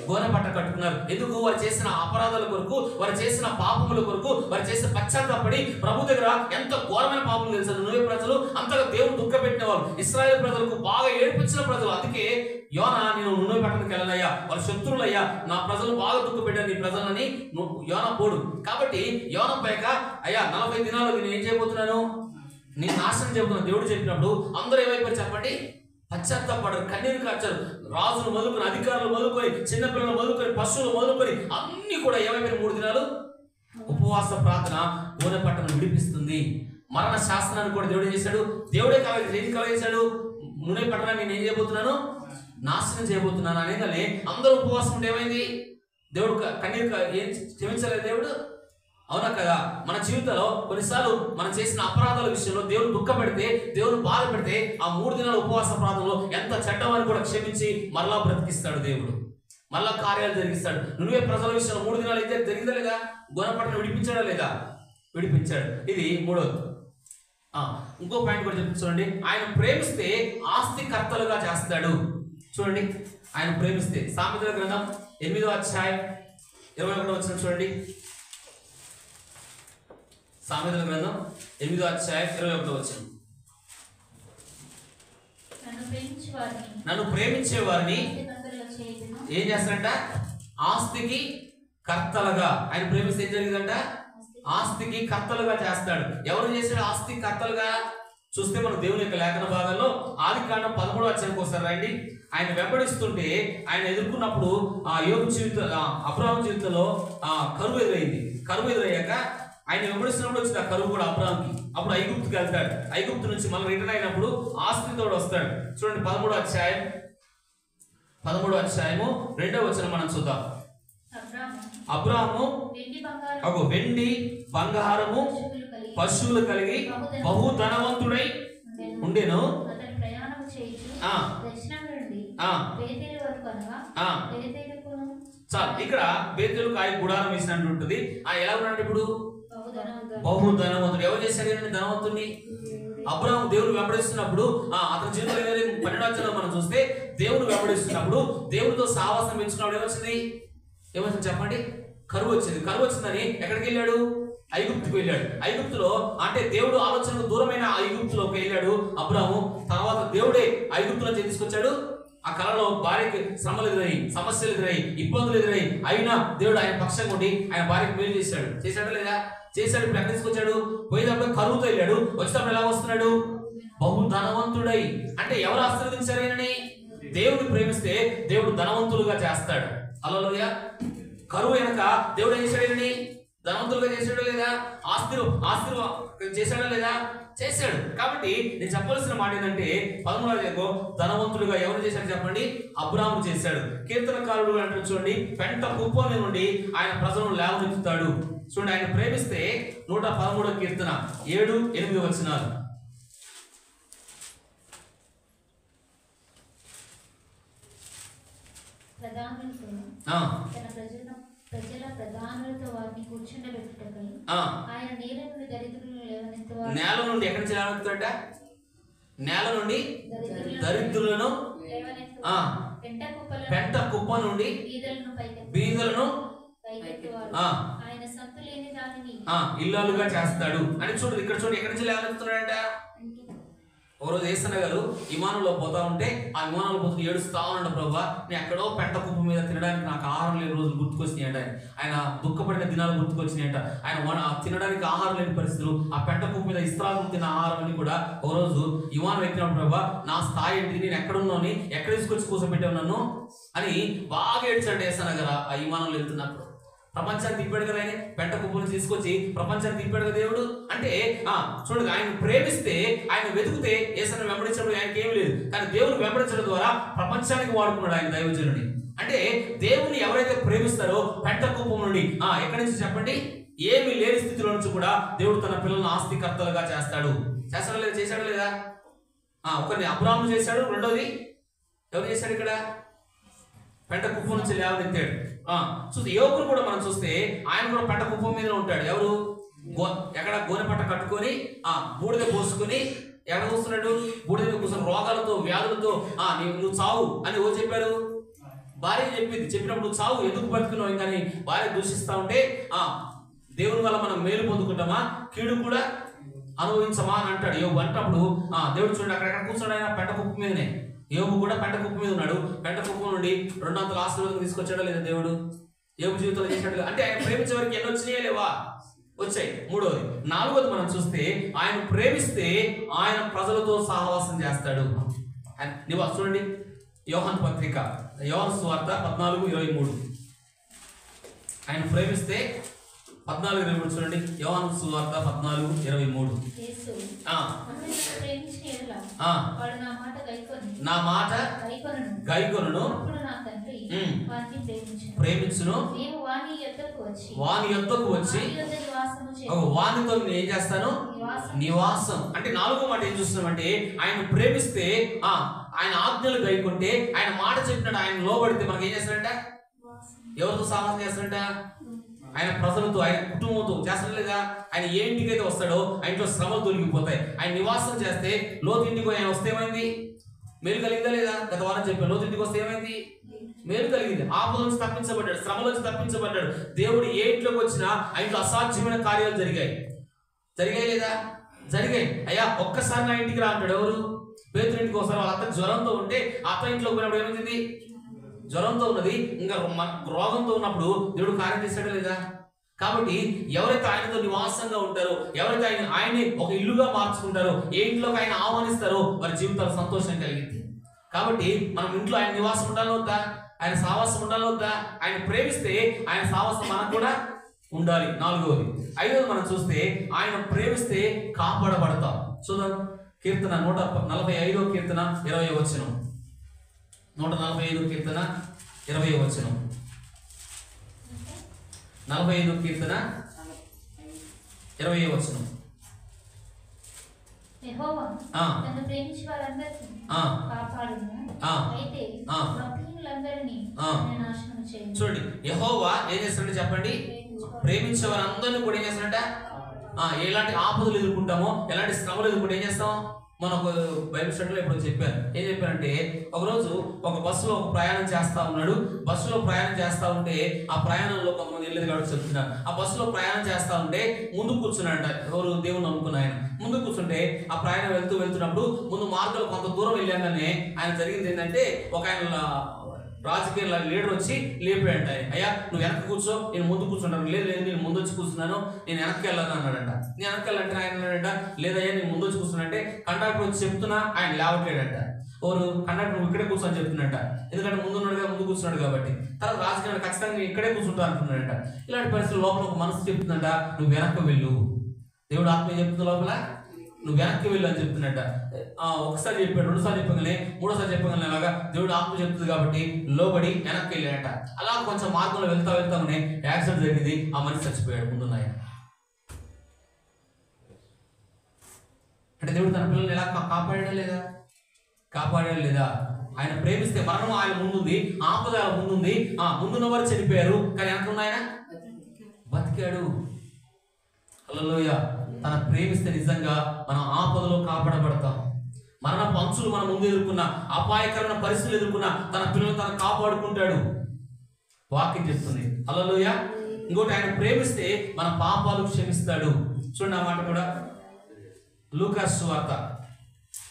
గోనెపట్ట కట్టుకున్నారు. ఎందుకు? వారు చేసిన అపరాధాల కొరకు, వారు చేసిన పాపముల కొరకు, వారు చేసిన పశ్చాత్తాపడి ప్రభు దగ్గర ఎంత ఘోరమైన పాపములు తెలుసు. నినివే ప్రజలు అంతగా దేవుడు దుఃఖ పెట్టిన వాళ్ళు, ఇశ్రాయేలు ప్రజలకు బాగా ఏడిపించిన ప్రజలు. అందుకే యోనా, నేను నినివే పట్టణానికి వెళ్ళనయ్యా, వాళ్ళ శత్రువులయ్యా, నా ప్రజలు బాగా దుఃఖ పెట్టారు నీ ప్రజలని యోనా పోడు. కాబట్టి యోనా పైక అయ్యా 40 దినాలు నేను ఏం చేయబోతున్నాను? నేను నాశనం చేయబోతున్నాను. దేవుడు చెప్పినప్పుడు అందరూ ఏమైపోయారు చెప్పండి? పశ్చాత్తాపడ్డారు, కన్నీరు కార్చారు. రాజులు మొదలుకొని, అధికారులు మొదలుకొని, చిన్నపిల్లలు మొదలుకొని, పశువులు మొదలుకొని అన్ని కూడా ఏమైపోయిన 3 దినాలు ఉపవాస ప్రార్థన గోనెపట్టను విడిపిస్తుంది. మరణ శాస్త్రాన్ని కూడా దేవుడు చేశాడు. దేవుడే కలగజేశాడు. నూనె పట్టణాన్ని నేను ఏం చేయబోతున్నాను? నాశనం చేయబోతున్నాను అనేదాన్ని అందరూ ఉపవాసం ఉంటే ఏమైంది? దేవుడు కన్నీరు ఏం క్షమించలేదు దేవుడు. అవునా కదా? మన జీవితంలో కొన్నిసార్లు మనం చేసిన అపరాధాల విషయంలో దేవుడు దుఃఖ పెడితే, దేవుడు బాధ పెడితే, ఆ 3 దినాల ఉపవాస ప్రార్థనలో ఎంత చెడ్డమని కూడా క్షమించి మరలా బ్రతికిస్తాడు దేవుడు, మరలా కార్యాలు జరిగిస్తాడు. నువ్వే ప్రజల విషయంలో 3 దినాలు అయితే జరిగిందా లేదా? గోనెపట్టను విడిపించాడా లేదా? విడిపించాడు. ఇది 3వది. ఇంకో పాయింట్ కూడా చెప్తాను చూడండి. ఆయన ప్రేమిస్తే ఆస్తి కర్తలుగా చేస్తాడు. చూడండి, ఆయన ప్రేమిస్తే. సామెతల గ్రంథం 8వ అధ్యాయం 21వ వచనం చూడండి. సామెతల గ్రంథం 8వ అధ్యాయం 21వ వచనం. నన్ను ప్రేమించే వారిని ఏం చేస్తాడంట? ఆస్తికి కర్తలుగా. ఆయన ప్రేమిస్తే ఏం జరిగిందంట? ఆస్తికి కర్తలుగా చేస్తాడు. ఎవరు చేశాడు ఆస్తి కర్తలుగా? చూస్తే మనం దేవుని యొక్క లేఖన భాగంలో ఆదికాండం 13వ అధ్యాయానికి ఒకసారి రండి. ఆయన వెంబడిస్తుంటే, ఆయన ఎదుర్కొన్నప్పుడు యోబు జీవితం, అబ్రహాము జీవితంలో కరువు ఎదురైంది. కరువు ఎదురయ్యాక ఆయన వెంబడిస్తున్నప్పుడు వచ్చింది ఆ కరువు కూడా అబ్రాహాంకి. అప్పుడు ఐగుప్తుకి వెళ్తాడు. ఐగుప్తు నుంచి మళ్ళీ రిటర్న్ అయినప్పుడు ఆస్తితో వస్తాడు. చూడండి 13వ అధ్యాయం 2వ వచనం మనం చూద్దాం. అబ్రాహాము వెండి బంగారము పశువులు కలిగి బహు ధనవంతుడై ఉండెను. చాలు, ఇక్కడ బేతేలుకు ఆయన గుడారం వేసినట్టు ఉంటుంది. ఎలా ఉన్నాడు ఇప్పుడు? బహు ధనవంతుడు. ఎవరు చేశాడు ధనవంతుడిని? అబ్రాహాము దేవుడు వెంబడిస్తున్నప్పుడు అతని జీవితంలో 12వ వచనం మనం చూస్తే దేవుడు వెంబడిస్తున్నప్పుడు దేవుడితో సావాసం పెంచుకున్నప్పుడు ఏమొచ్చింది చెప్పండి? కరువు వచ్చింది. కరువు వచ్చిందని ఎక్కడికి వెళ్ళాడు? ఐగుప్తుకు వెళ్ళాడు. ఐగుప్తులో అంటే దేవుడు ఆలోచనకు దూరమైన ఐగుప్తులోకి వెళ్ళాడు అబ్రాహాము. తర్వాత దేవుడే ఐగుప్తులో తీసుకొచ్చాడు. ఆ కళలో భార్యకి శ్రమలు ఎదురై, సమస్యలు ఎదురై, ఇబ్బందులు ఎదురై, అయినా దేవుడు ఆయన పక్షంగా ఉండి ఆయన భార్యకు మేలు చేశాడు. చేశాడా లేదా? చేశాడు. ఇప్పుడు ఎక్కడ తీసుకొచ్చాడు? పోయేటప్పుడు కరువుతో వెళ్ళాడు. వచ్చేటప్పుడు ఎలా వస్తున్నాడు? బహు ధనవంతుడై. అంటే ఎవరు ఆశీర్వదించారు ఆయనని? దేవుడిని ప్రేమిస్తే దేవుడు ధనవంతులుగా చేస్తాడు. హల్లెలూయా. కరువు వెనక దేవుడు ఏం చేశాడు? ధనవంతులుగా చేశాడు లేదా? ఆస్తి చేశాడా లేదా? చేశాడు. కాబట్టి నేను చెప్పవలసిన మాట ఏంటంటే 13వ ధనవంతులుగా ఎవరు చేశాడు చెప్పండి? అబ్రాహాము చేశాడు. కీర్తనకారుడు అంటే చూడండి, పెంట కుప్పం నుండి ఆయన ప్రజలను లేవనెత్తుతాడు. చూడండి, ఆయన ప్రేమిస్తే 113వ కీర్తన 7-8 వచనాలు. నేల నుండి ఎక్కడి నుంచి లేవనెత్తుతాడ? నేల నుండి దరిద్రులను, పెంట కుప్ప నుండి బీదలను ఇల్లాలుగా చేస్తాడు అని చూడు. ఇక్కడ చూడు, ఎక్కడి నుంచి లేవనెత్తున్నాడంట? ఒకరోజు యేసన్న గారు విమానంలో పోతా ఉంటే ఆ విమానంలో పోతూ ఏడుస్తా ఉన్నాడు, ప్రభా నేను ఎక్కడో పెంట కుప్ప మీద తినడానికి నాకు ఆహారం లేని రోజులు గుర్తుకొచ్చినాయంట. ఆయన దుఃఖపడిన దినాలు గుర్తుకొచ్చినాయంట. ఆయన తినడానికి ఆహారం లేని పరిస్థితులు, ఆ పెంట కుప్ప మీద ఇస్త్రాలు తిన్న ఆహారం అని కూడా ఒకరోజు విమానం ఎక్కినప్పుడు, ప్రభా నా స్థాయి ఏంటి, నేను ఎక్కడున్నాను, ఎక్కడ తీసుకొచ్చి కూర్చోబెట్టావు నన్ను అని బాగా ఏడ్చాడు యేసన్న గారు ఆ విమానంలో వెళ్తున్నప్పుడు. ప్రపంచాన్ని తిప్పాడు కదా ఆయన, పెంట కుప్పను తీసుకొచ్చి ప్రపంచాన్ని తిప్పాడు కదా దేవుడు. అంటే చూడండి, ఆయన ప్రేమిస్తే, ఆయన వెతికితే, యేసన్న వెంబడించడం ఆయనకి ఏమి లేదు, కానీ దేవుడు వెంబడించడం ద్వారా ప్రపంచానికి వాడుకున్నాడు ఆయన దైవజనుడిని. అంటే దేవుని ఎవరైతే ప్రేమిస్తారో పెంట కుప్పం నుండి ఎక్కడి నుంచి చెప్పండి? ఏమి లేని స్థితిలో నుంచి కూడా దేవుడు తన పిల్లలను ఆస్తికర్తలుగా చేస్తాడు. చేస్తాడా లేదా? చేశాడా లేదా? ఒకరిని అబ్రాహాము చేశాడు. రెండోది ఎవరు చేశాడు? ఇక్కడ పెంట కుప్పం నుంచి లేవనెత్తాడు. చూస్తే యోగులు కూడా మనం చూస్తే ఆయన కూడా పెంట కుప్పం మీద ఉంటాడు. ఎవరు? ఎక్కడ గోనె పట్ట కట్టుకొని బూడిద పోసుకొని ఎక్కడ కూర్చున్నాడు? బూడిద మీద కూర్చొని రోగాలతో, వ్యాధులతో నువ్వు చావు అని ఎవరు చెప్పారు? భార్య చెప్పింది. చెప్పినప్పుడు నువ్వు చావు, ఎందుకు బతుకున్నావు కానీ భార్య దూషిస్తా ఉంటే దేవుని వల్ల మనం మేలు పొందుకుంటామా, కీడు కూడా అనుభవించమా అని అంటాడు యోగు. అంటప్పుడు దేవుడు చూడండి అక్కడ కూర్చున్నాడు ఆయన పెంట కుప్ప మీదనే. యోగు కూడా పెంట కుప్ప మీద ఉన్నాడు. పెంట కుప్ప నుండి 200 ఆశీర్వాదం తీసుకొచ్చాడా లేదా దేవుడు? యోగు జీవితంలో చేశాడు. అంటే ఆయన ప్రేమించే వరకు ఎన్ని వచ్చినాయా లేవా? వచ్చాయి. మూడోది. నాలుగోది మనం చూస్తే ఆయన ప్రేమిస్తే ఆయన ప్రజలతో సహవాసం చేస్తాడు. చూడండి, యోహాను పత్రిక, యోహాను సువార్త 14:23. ఆయన ప్రేమిస్తే 14:23 చూడండి. యోహాను సువార్త 14:23. నా మాట గైకొనును ప్రేమించును, వాని యొద్దకు వచ్చి వానితో నేను ఏం చేస్తాను? నివాసం. అంటే నాలుగో మాట ఏం చూస్తున్నామంటే ఆయన ప్రేమిస్తే, ఆయన ఆజ్ఞలు గైకుంటే, ఆయన మాట చెప్పినట్టు ఆయన లోబడితే మనకి ఏం చేస్తాడంట? ఎవరితో సహవాసం చేస్తాడంట? ఆయన ప్రజలతో, ఆయన కుటుంబంతో చేస్తాడు లేదా? ఆయన ఏ ఇంటికైతే వస్తాడో ఆ ఇంట్లో శ్రమలు తొలగిపోతాయి. ఆయన నివాసం చేస్తే, లోతు ఇంటికి ఆయన వస్తే ఏమైంది? మేలు కలిగిందా లేదా? గత వారం చెప్పాను, లోతు ఇంటికి వస్తే ఏమైంది? మేలు కలిగింది. ఆపద నుంచి తప్పించబడ్డాడు, శ్రమల నుంచి తప్పించబడ్డాడు. దేవుడు ఏ ఇంట్లోకి వచ్చినా ఆ ఇంట్లో అసాధ్యమైన కార్యాలు జరిగాయి లేదా? జరిగాయి. అయ్యా ఒక్కసారి నా ఇంటికి రా అంటాడు. ఎవరు? పేతురు ఇంటికి వస్తారు. వాళ్ళ అత్త జ్వరంతో ఉంటే అత్త ఇంట్లోకి పోయినప్పుడు ఏమైంది? జ్వరంతో ఉన్నది, ఇంకా రోగంతో ఉన్నప్పుడు దేవుడు కార్యం చేశాడు లేదా? కాబట్టి ఎవరైతే ఆయనతో నివాసంగా ఉంటారో, ఎవరైతే ఆయన్ని ఒక ఇల్లుగా మార్చుకుంటారో, ఏ ఇంట్లోకి ఆయన ఆహ్వానిస్తారో వారి జీవితాలు సంతోషం కలిగింది. కాబట్టి మనం ఇంట్లో ఆయన నివాసం ఉండాలి వద్దా? ఆయన సావాసం ఉండాలి వద్దా? ఆయన ప్రేమిస్తే ఆయన సావాసం మనకు కూడా ఉండాలి. 4వది. 5వది మనం చూస్తే ఆయన ప్రేమిస్తే కాపాడబడతాం. చూద్దాం. కీర్తన 145వ కీర్తన 20వ వచనం. 145వ కీర్తన 20వ వచనం. 45వ కీర్తన 20వ వచనం. యెహోవా తనను ప్రేమించే వారందరినీ కాపాడును. అయితే భక్తిహీనులందరినీ ఆయన నాశనం చేయను. చూడండి, యెహోవా ఏం చేస్తాడంటే చెప్పండి, ప్రేమించే వారందరినీ కూడా ఏం చేస్తాడంట, ఎలాంటి ఆపదలు ఎదుర్కొంటామో, ఎలాంటి శ్రమలు ఎదుర్కొంటే ఏం చేస్తాం. మన ఒక బైబిల్ స్టడీలో ఇప్పుడు చెప్పాను. ఏం చెప్పారంటే, ఒకరోజు ఒక బస్సులో ప్రయాణం చేస్తా ఉన్నాడు. బస్సులో ప్రయాణం చేస్తా ఉంటే ఆ ప్రయాణంలో కొంతమంది వెళ్ళేది కాబట్టి చెప్తున్నారు. ఆ బస్సులో ప్రయాణం చేస్తా ఉంటే ముందు కూర్చున్నాడంట. ఎవరు? దేవుని నమ్ముకున్న ఆయన. ముందు కూర్చుంటే ఆ ప్రయాణం వెళ్తున్నప్పుడు ముందు మార్గంలో కొంత దూరం వెళ్ళాగానే ఆయన జరిగింది ఏంటంటే, ఒక ఆయన రాజకీయ లీడర్ వచ్చి లేపాడంట. అయ్యా నువ్వు వెనక్కి కూర్చో, నేను ముందు కూర్చుంటాను. లేదు లేదు నేను ముందు వచ్చి కూర్చున్నాను, నేను వెనక్కి వెళ్ళాను అన్నాడంట. నేను వెనక్కి వెళ్ళాలంటే ఆయన అన్నాడంట, లేదయ్యా నేను ముందు వచ్చి కూర్చున్నానంటే కండక్టర్ వచ్చి చెప్తున్నా ఆయన లేవట్లేడంట. ఎవరు? కండక్టర్ నువ్వు ఇక్కడే కూర్చొని చెప్తున్నట్ట. ఎందుకంటే ముందు కూర్చున్నాడు కాబట్టి. తర్వాత రాజకీయ ఖచ్చితంగా నేను ఇక్కడే కూర్చుంటా అంటున్నాడంట. ఇలాంటి పరిస్థితులు లోపల ఒక మనసు చెప్తుందంట, నువ్వు వెనక్కి వెళ్ళు. దేవుడు ఆత్మ చెప్తుంది లోపల, నువ్వు వెనక్కి వెళ్ళు అని చెప్తున్నట్ట. ఒకసారి చెప్పాడు, రెండుసార్లు చెప్పగలే, మూడోసారి చెప్పగలనే అలాగా దేవుడు ఆత్మ చెప్తుంది కాబట్టి లోబడి వెనక్కి వెళ్ళాడట. అలా కొంచెం మార్గంలో వెళ్తామనే యాక్సిడెంట్ జరిగింది. ఆ మనిషి చచ్చిపోయాడు ముందున్న ఆయన. అంటే దేవుడు తన పిల్లల్ని ఎలా కాపాడా లేదా? కాపాడా లేదా? ఆయన ప్రేమిస్తే మరణం ఆయన ముందుంది, ఆపద ఆయన ముందుంది. ముందున్న వారు చనిపోయారు, కానీ వెనకున్న ఆయన బతికాడు. హల్లెలూయ. తన ప్రేమిస్తే నిజంగా మనం ఆపదలో కాపాడబడతాం. మరణ పంచులు మన ముందు ఎదుర్కొన్న, అపాయకరమైన పరిస్థితులు ఎదుర్కొన్న తన పిల్లలు తను కాపాడుకుంటాడు. వాక్యం చెప్తుంది. హల్లెలూయ. ఇంకోటి, ఆయన ప్రేమిస్తే మన పాపాలు క్షమిస్తాడు. చూడండి ఆ మాట కూడా. లూకాసు సువార్త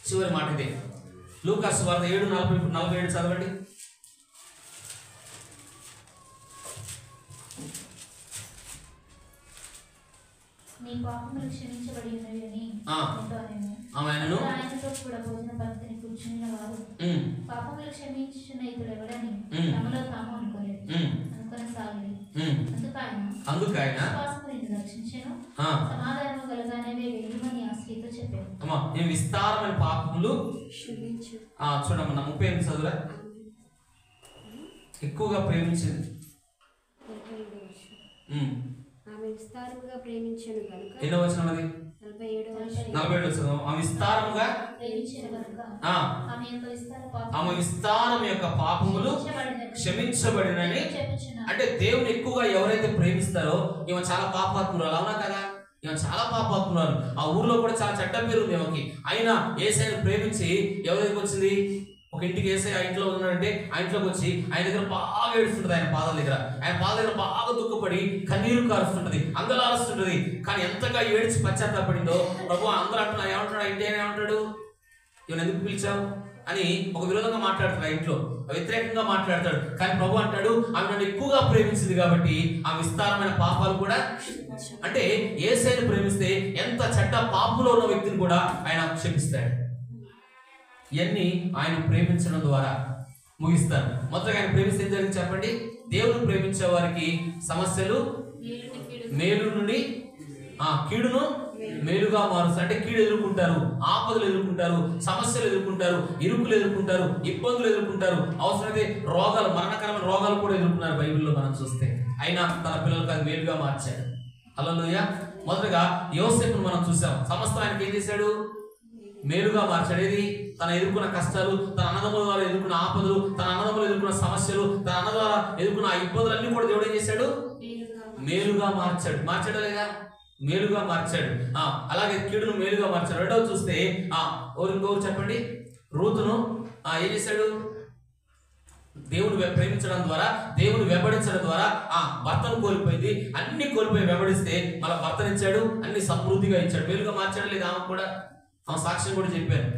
చివరి మాట ఇదే. లూకాసు సువార్త 7:47 చదవండి. నీ పాపములు క్షమించబడి ఉన్నవి అని ఆయనను ఆయనతో కూడా భోజన పంక్తిని కూర్చున్న వారు పాపములు క్షమించిన ఇతడు ఎవడని తమలో తాము అనుకొనసాగి అందుకు ఆయన విశ్వాసమును రక్షించెను, సమాధానము గలగానే వెళ్ళమని ఆ స్త్రీతో చెప్పాను. అమ్మా నేను విస్తారమైన పాపములు క్షమించు. చూడమ్మా 38 చదువురా. ఎక్కువగా ప్రేమించింది. ఆమె విస్తారముగా ప్రేమించెను గనుక. ఎన్నో వచనం అది? 47 వచనం. ఆమె విస్తారముగా ప్రేమించెను గనుక ఆమె విస్తారం యొక్క పాపములు క్షమించబడినని. అంటే దేవుని ఎక్కువగా ఎవరైతే ప్రేమిస్తారో ఈమె చాలా పాపాత్మురాలు. అవునా కదా? ఈమె చాలా పాపాత్మురాలు. ఆ ఊర్లో కూడా చాలా చెడ్డ పేరు ఉంది ఈమెకి. అయినా యేసయ్యను ప్రేమించి ఎవరి దగ్గరికి వచ్చింది? ఒక ఇంటికి యేసయ్య ఆ ఇంట్లో ఉన్నాడంటే ఆ ఇంట్లోకి వచ్చి ఆయన దగ్గర బాగా ఏడుస్తుంటది. ఆయన పాదాల దగ్గర బాగా దుఃఖపడి కన్నీరు కారుస్తుంటది, అంగలారుస్తుంటది. కానీ ఎంతగా ఏడ్చి పశ్చాత్తాపడిందో ప్రభు అందరూ అంటున్నా ఏమంటున్నాడు? ఇంటి ఆయన ఏమంటాడు? ఈవెన్ ఎందుకు పిలిచావు అని ఒక విరోధంగా మాట్లాడతాడు, ఆ ఇంట్లో వ్యతిరేకంగా మాట్లాడతాడు. కానీ ప్రభు అంటాడు ఆమె నన్ను ఎక్కువగా ప్రేమించింది కాబట్టి ఆ విస్తారమైన పాపాలు కూడా. అంటే యేసయ్యను ప్రేమిస్తే ఎంత చెడ్డ పాపంలో ఉన్న వ్యక్తిని కూడా ఆయన క్షమిస్తాడు. ఇవన్నీ ఆయన ప్రేమించడం ద్వారా ముగిస్తాను. మొదటగా ఆయన ప్రేమిస్తే ఏం జరిగింది చెప్పండి? దేవుని ప్రేమించే వారికి సమస్యలు మేలు నుండి కీడును మేలుగా మారుస్తారు. అంటే కీడు ఎదుర్కొంటారు, ఆపదలు ఎదుర్కొంటారు, సమస్యలు ఎదుర్కొంటారు, ఇరుకులు ఎదుర్కొంటారు, ఇబ్బందులు ఎదుర్కొంటారు, అవసరమైతే రోగాలు, మరణకరమైన రోగాలు కూడా ఎదుర్కొన్నారు బైబిల్లో మనం చూస్తే. అయినా తన పిల్లలకు అది మేలుగా మార్చాడు. హల్లెలూయా. మొదటగా యోసేపును మనం చూసాం. సమస్తం ఆయనకి ఏం చేశాడు? మేలుగా మార్చాడు. ఏది? తన ఎదుర్కొన్న కష్టాలు, తన అన్నదమ్ముల ద్వారా ఎదుర్కొన్న ఆపదలు, తన అన్నదమ్ములు ఎదుర్కొన్న సమస్యలు, తన అన్న ద్వారా ఎదుర్కొన్న ఆ ఇబ్బందులన్నీ కూడా దేవుడు ఏం చేశాడు? మేలుగా మార్చాడు. మార్చాడు లేదా? మేలుగా మార్చాడు. అలాగే కీడును మేలుగా మార్చాడు. రెండవ చూస్తే ఇంకొకరు చెప్పండి. రూతును ఏం చేశాడు? దేవుని ప్రేమించడం ద్వారా, దేవుని వెంబడించడం ద్వారా భర్తను కోల్పోయింది, అన్ని కోల్పోయి వెంబడిస్తే మళ్ళీ భర్తనిచ్చాడు, అన్ని సమృద్ధిగా ఇచ్చాడు. మేలుగా మార్చాడు లేదా? ఆమె కూడా సాక్ష్యం కూడా చెప్పాను.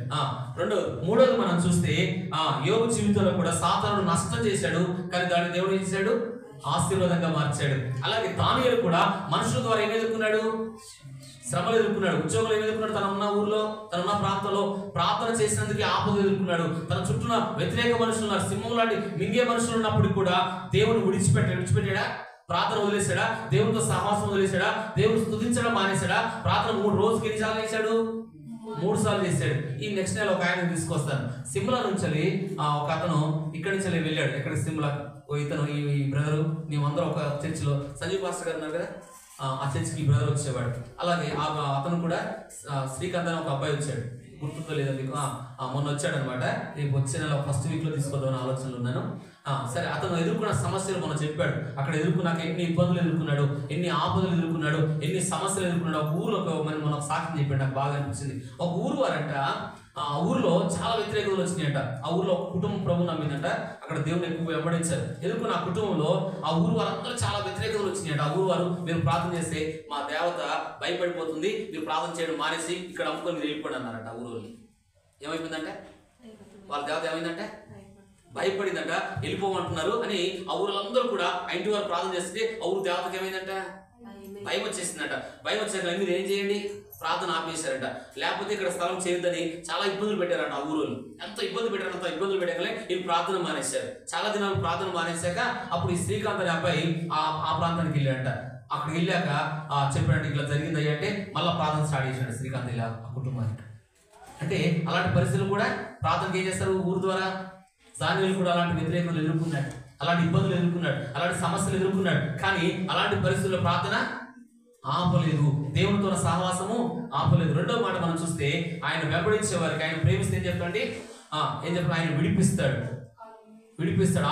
మూడోది మనం చూస్తే యోబు జీవితంలో కూడా సాతానుడు నష్టం చేశాడు, కానీ దాన్ని దేవుడు ఏం చేశాడు? ఆశీర్వాదంగా మార్చాడు. అలాగే దానియేలు కూడా మనుషుల ద్వారా ఏం ఎదుర్కొన్నాడు? శ్రమలు ఎదుర్కొన్నాడు. ఉద్యోగులు ఏం ఎదుర్కొన్నాడు? తన ఉన్న ఊర్లో, తన ఉన్న ప్రాంతంలో ప్రార్థన చేసినందుకు ఆపద ఎదుర్కొన్నాడు. తన చుట్టూ వ్యతిరేక మనుషులు ఉన్నారు, సింహం లాంటి మింగే మనుషులు ఉన్నప్పుడు కూడా దేవుని విడిచిపెట్టాడా? ప్రార్థన వదిలేశాడా? దేవునితో సహవాసం వదిలేశాడా? దేవుని స్తుతించడం మానేశాడా? ప్రార్థన 3 రోజుకి ఎన్నిసార్లు చేశాడు? 3 సార్లు చేశాడు. ఈ నెక్స్ట్ నెల ఒక ఆయన తీసుకొస్తాను. సిమ్లా నుంచి ఒక అతను ఇక్కడి నుంచి వెళ్ళాడు. ఎక్కడ? సిమ్లా. ఇతను ఈ బ్రదరు మేమందరం ఒక చర్చిలో సంజీవ్ పాస్టర్ గారు ఉన్నారు కదా, ఆ చర్చికి ఈ బ్రదర్ వచ్చేవాడు. అలాగే అతను కూడా శ్రీకాంత్ అని ఒక అబ్బాయి వచ్చాడు. గుర్తుందో లేదా మీకు? మొన్న వచ్చాడు అనమాట. రేపు వచ్చే నెల ఫస్ట్ వీక్లో తీసుకొద్దామని ఆలోచనలు ఉన్నాను. సరే, అతను ఎదుర్కొన్న సమస్యలు మనం చెప్పాడు. అక్కడ ఎదుర్కొన్నాక ఎన్ని ఇబ్బందులు ఎదుర్కొన్నాడు, ఎన్ని ఆపదలు ఎదుర్కొన్నాడు, ఎన్ని సమస్యలు ఎదుర్కొన్నాడు. ఒక ఊరు మనం సాక్షి చెప్పాడు. నాకు బాగా అనిపించింది. ఒక ఊరు వారంట, ఆ ఊరిలో చాలా వ్యతిరేకతలు వచ్చినాయంట. ఆ ఊరిలో ఒక కుటుంబం ప్రభు నమ్మిందంట. అక్కడ దేవుని ఎక్కువ వెంబడించారు. ఎదుర్కొన్న ఆ కుటుంబంలో ఆ ఊరు వారందరూ చాలా వ్యతిరేకతలు వచ్చినాయంట. ఆ ఊరు వారు, మీరు ప్రార్థన చేస్తే మా దేవత భయపడిపోతుంది, మీరు ప్రార్థన చేయడం మానేసి ఇక్కడ అమ్ముకొని మీరు వెళ్ళిపోండి అన్నారట. ఆ ఊరు ఏమైపోయిందంటే, వాళ్ళ దేవత ఏమైందంటే భయపడిందంట, వెళ్ళిపోమంటున్నారు అని ఆ ఊళ్ళందరూ కూడా ఆ ఇంటి వారు ప్రార్థన చేస్తే ఆ ఊరు దేవతకి ఏమైందంట భయం వచ్చేసిందట. భయం వచ్చాక మీరు ఏం చేయండి, ప్రార్థన ఆపేశారట. లేకపోతే ఇక్కడ స్థలం చేయొద్దని చాలా ఇబ్బందులు పెట్టారట. ఆ ఊరు ఎంత ఇబ్బంది పెట్టారు, అంత ఇబ్బందులు పెట్టగానే వీళ్ళు ప్రార్థన మానేశారు. చాలా దినాలు ప్రార్థన మానేశాక అప్పుడు ఈ శ్రీకాంత్ అనే అబ్బాయి ఆ ప్రాంతానికి వెళ్ళాడంట. అక్కడికి వెళ్ళాక చెప్పాడంటే ఇట్లా జరిగింది అంటే మళ్ళీ ప్రార్థన స్టార్ట్ చేశాడు శ్రీకాంత్ ఇలా ఆ కుటుంబానికి. అంటే అలాంటి పరిస్థితులు కూడా ప్రార్థనకి ఏం చేస్తారు ఊరు ద్వారా. దానిలో కూడా అలాంటి వ్యతిరేకతలు ఎదుర్కొన్నాడు, అలాంటి ఇబ్బందులు ఎదుర్కొన్నాడు, అలాంటి సమస్యలు ఎదుర్కొన్నాడు. కానీ అలాంటి పరిస్థితుల్లో ప్రార్థన ఆపలేదు, దేవునితో సహవాసము ఆపలేదు. రెండో మాట మనం చూస్తే, ఆయన వెంబడించే వారికి, ఆయన ప్రేమిస్తే ఏం చెప్పండి, ఆయన విడిపిస్తాడు.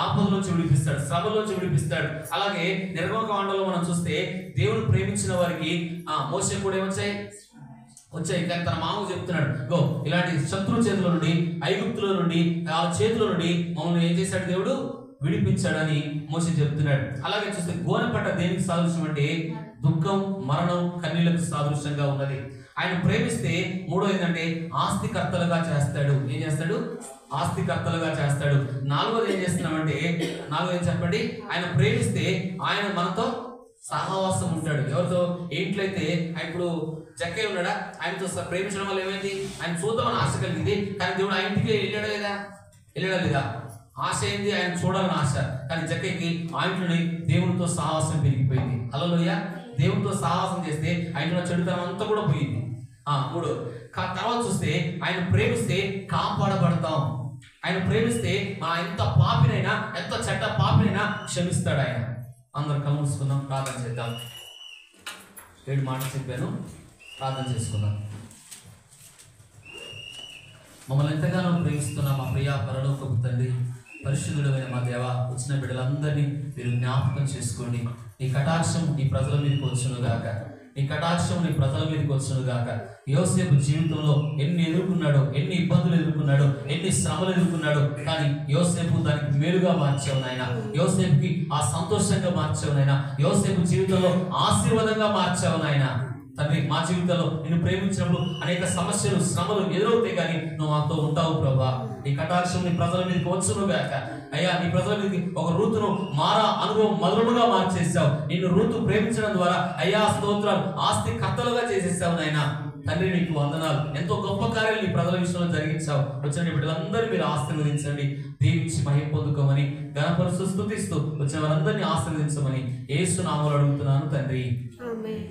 ఆపద నుంచి విడిపిస్తాడు, శ్రమ నుంచి విడిపిస్తాడు. అలాగే నిర్గమకాండలో మనం చూస్తే దేవుని ప్రేమించిన వారికి మోషే కూడా ఏమొచ్చాయి, కానీ తన మామకు చెప్తున్నాడు, గో ఇలాంటి శత్రు చేతుల నుండి, ఐగుప్తుల నుండి, ఆ చేతుల నుండి మమ్మల్ని ఏం చేశాడు దేవుడు, విడిపించాడని మోషే చెప్తున్నాడు. అలాగే చూస్తే గోనెపట్ట దేనికి సాదృశ్యం అంటే దుఃఖం, మరణం, కన్నీళ్లకు సాదృశ్యంగా ఉన్నది. ఆయన ప్రేమిస్తే మూడో ఏంటంటే ఆస్తికర్తలుగా చేస్తాడు. ఏం చేస్తాడు, ఆస్తికర్తలుగా చేస్తాడు. నాలుగోది ఏం చేస్తున్నామంటే, నాలుగోది చెప్పండి, ఆయన ప్రేమిస్తే ఆయన మనతో సహవాసం ఉంటాడు. ఎవరితో? ఇంట్లో అయితే ఇప్పుడు జక్కయ్య ఉన్నాడా, ఆయనతో ప్రేమించడం వల్ల ఏమైంది, ఆయన చూద్దామని ఆశ కలిగింది. కానీ దేవుడు ఆ ఇంటికి వెళ్ళాడా లేదా? ఆశ ఏంది, ఆయన చూడాలని ఆశ. కానీ జక్కయ్యకి ఆ ఇంట్లోని దేవునితో సహవాసం పెరిగిపోయింది. హల్లెలూయా. దేవునితో సహవాసం చేస్తే ఆయన చెడుతనం అంతా కూడా పోయింది. మూడు తర్వాత చూస్తే, ఆయన ప్రేమిస్తే కాపాడబడతాం. ఆయన ప్రేమిస్తే ఎంత పాపినైనా, ఎంత చెడ్డ పాపినైనా క్షమిస్తాడు ఆయన. అందరు కళ్ళు మూసుకుందాం, ప్రార్థన చేద్దాం. 7 మాటలు చెప్పాను, ప్రార్థన చేసుకుందాం. మమ్మల్ని ఎంతగానో ప్రేమిస్తున్న మా ప్రియ పరలోకపు తండ్రి, పరిశుద్ధుడైన మా దేవ, వచ్చిన బిడ్డలందరినీ మీరు జ్ఞాపకం చేసుకోండి. నీ కటాక్షం నీ ప్రజల మీదకి వచ్చును గాక, నీ కటాక్షం నీ ప్రజల మీదకి వచ్చును గాక. యోసేపు జీవితంలో ఎన్ని ఎదుర్కొన్నాడో, ఎన్ని ఇబ్బందులు ఎదుర్కొన్నాడో, ఎన్ని శ్రమలు ఎదుర్కొన్నాడో, కానీ యోసేపు దానికి మేలుగా మార్చావు నాయన. యోసేపుకి ఆ సంతోషంగా మార్చావు నాయన. యోసేపు జీవితంలో ఆశీర్వాదంగా మార్చావు నాయన. తండ్రి, మా జీవితంలో నిన్ను ప్రేమించినప్పుడు అనేక సమస్యలు, శ్రమలు ఎదురవుతాయి, కానీ నువ్వు మాతో ఉంటావు ప్రభా. నీ కటాక్షం నీ ప్రజల మీదకి వచ్చును గాక. అయ్యా, నీ ప్రజల మీదకి ఒక రూతును మారా అనుభవం మధురముగా మార్చేసావు. నిన్ను రూతు ప్రేమించడం ద్వారా అయ్యా స్తోత్రాలు, ఆస్తి కర్తలుగా చేసేసావు నాయన. తండ్రి, నీకు వందనాలు. ఎంతో గొప్ప కార్యాలు నీ ప్రజల విషయంలో జరిగించావు. వచ్చిన బిడ్డలందరూ మీరు ఆశీర్వదించండి, దీవించి మహిమ పొందుకోమని గణపరుస్తూ స్తుతిస్తూ వచ్చిన వారందరినీ ఆశీర్వదించమని యేసు నామములో అడుగుతున్నాను తండ్రి. ఆమేన్.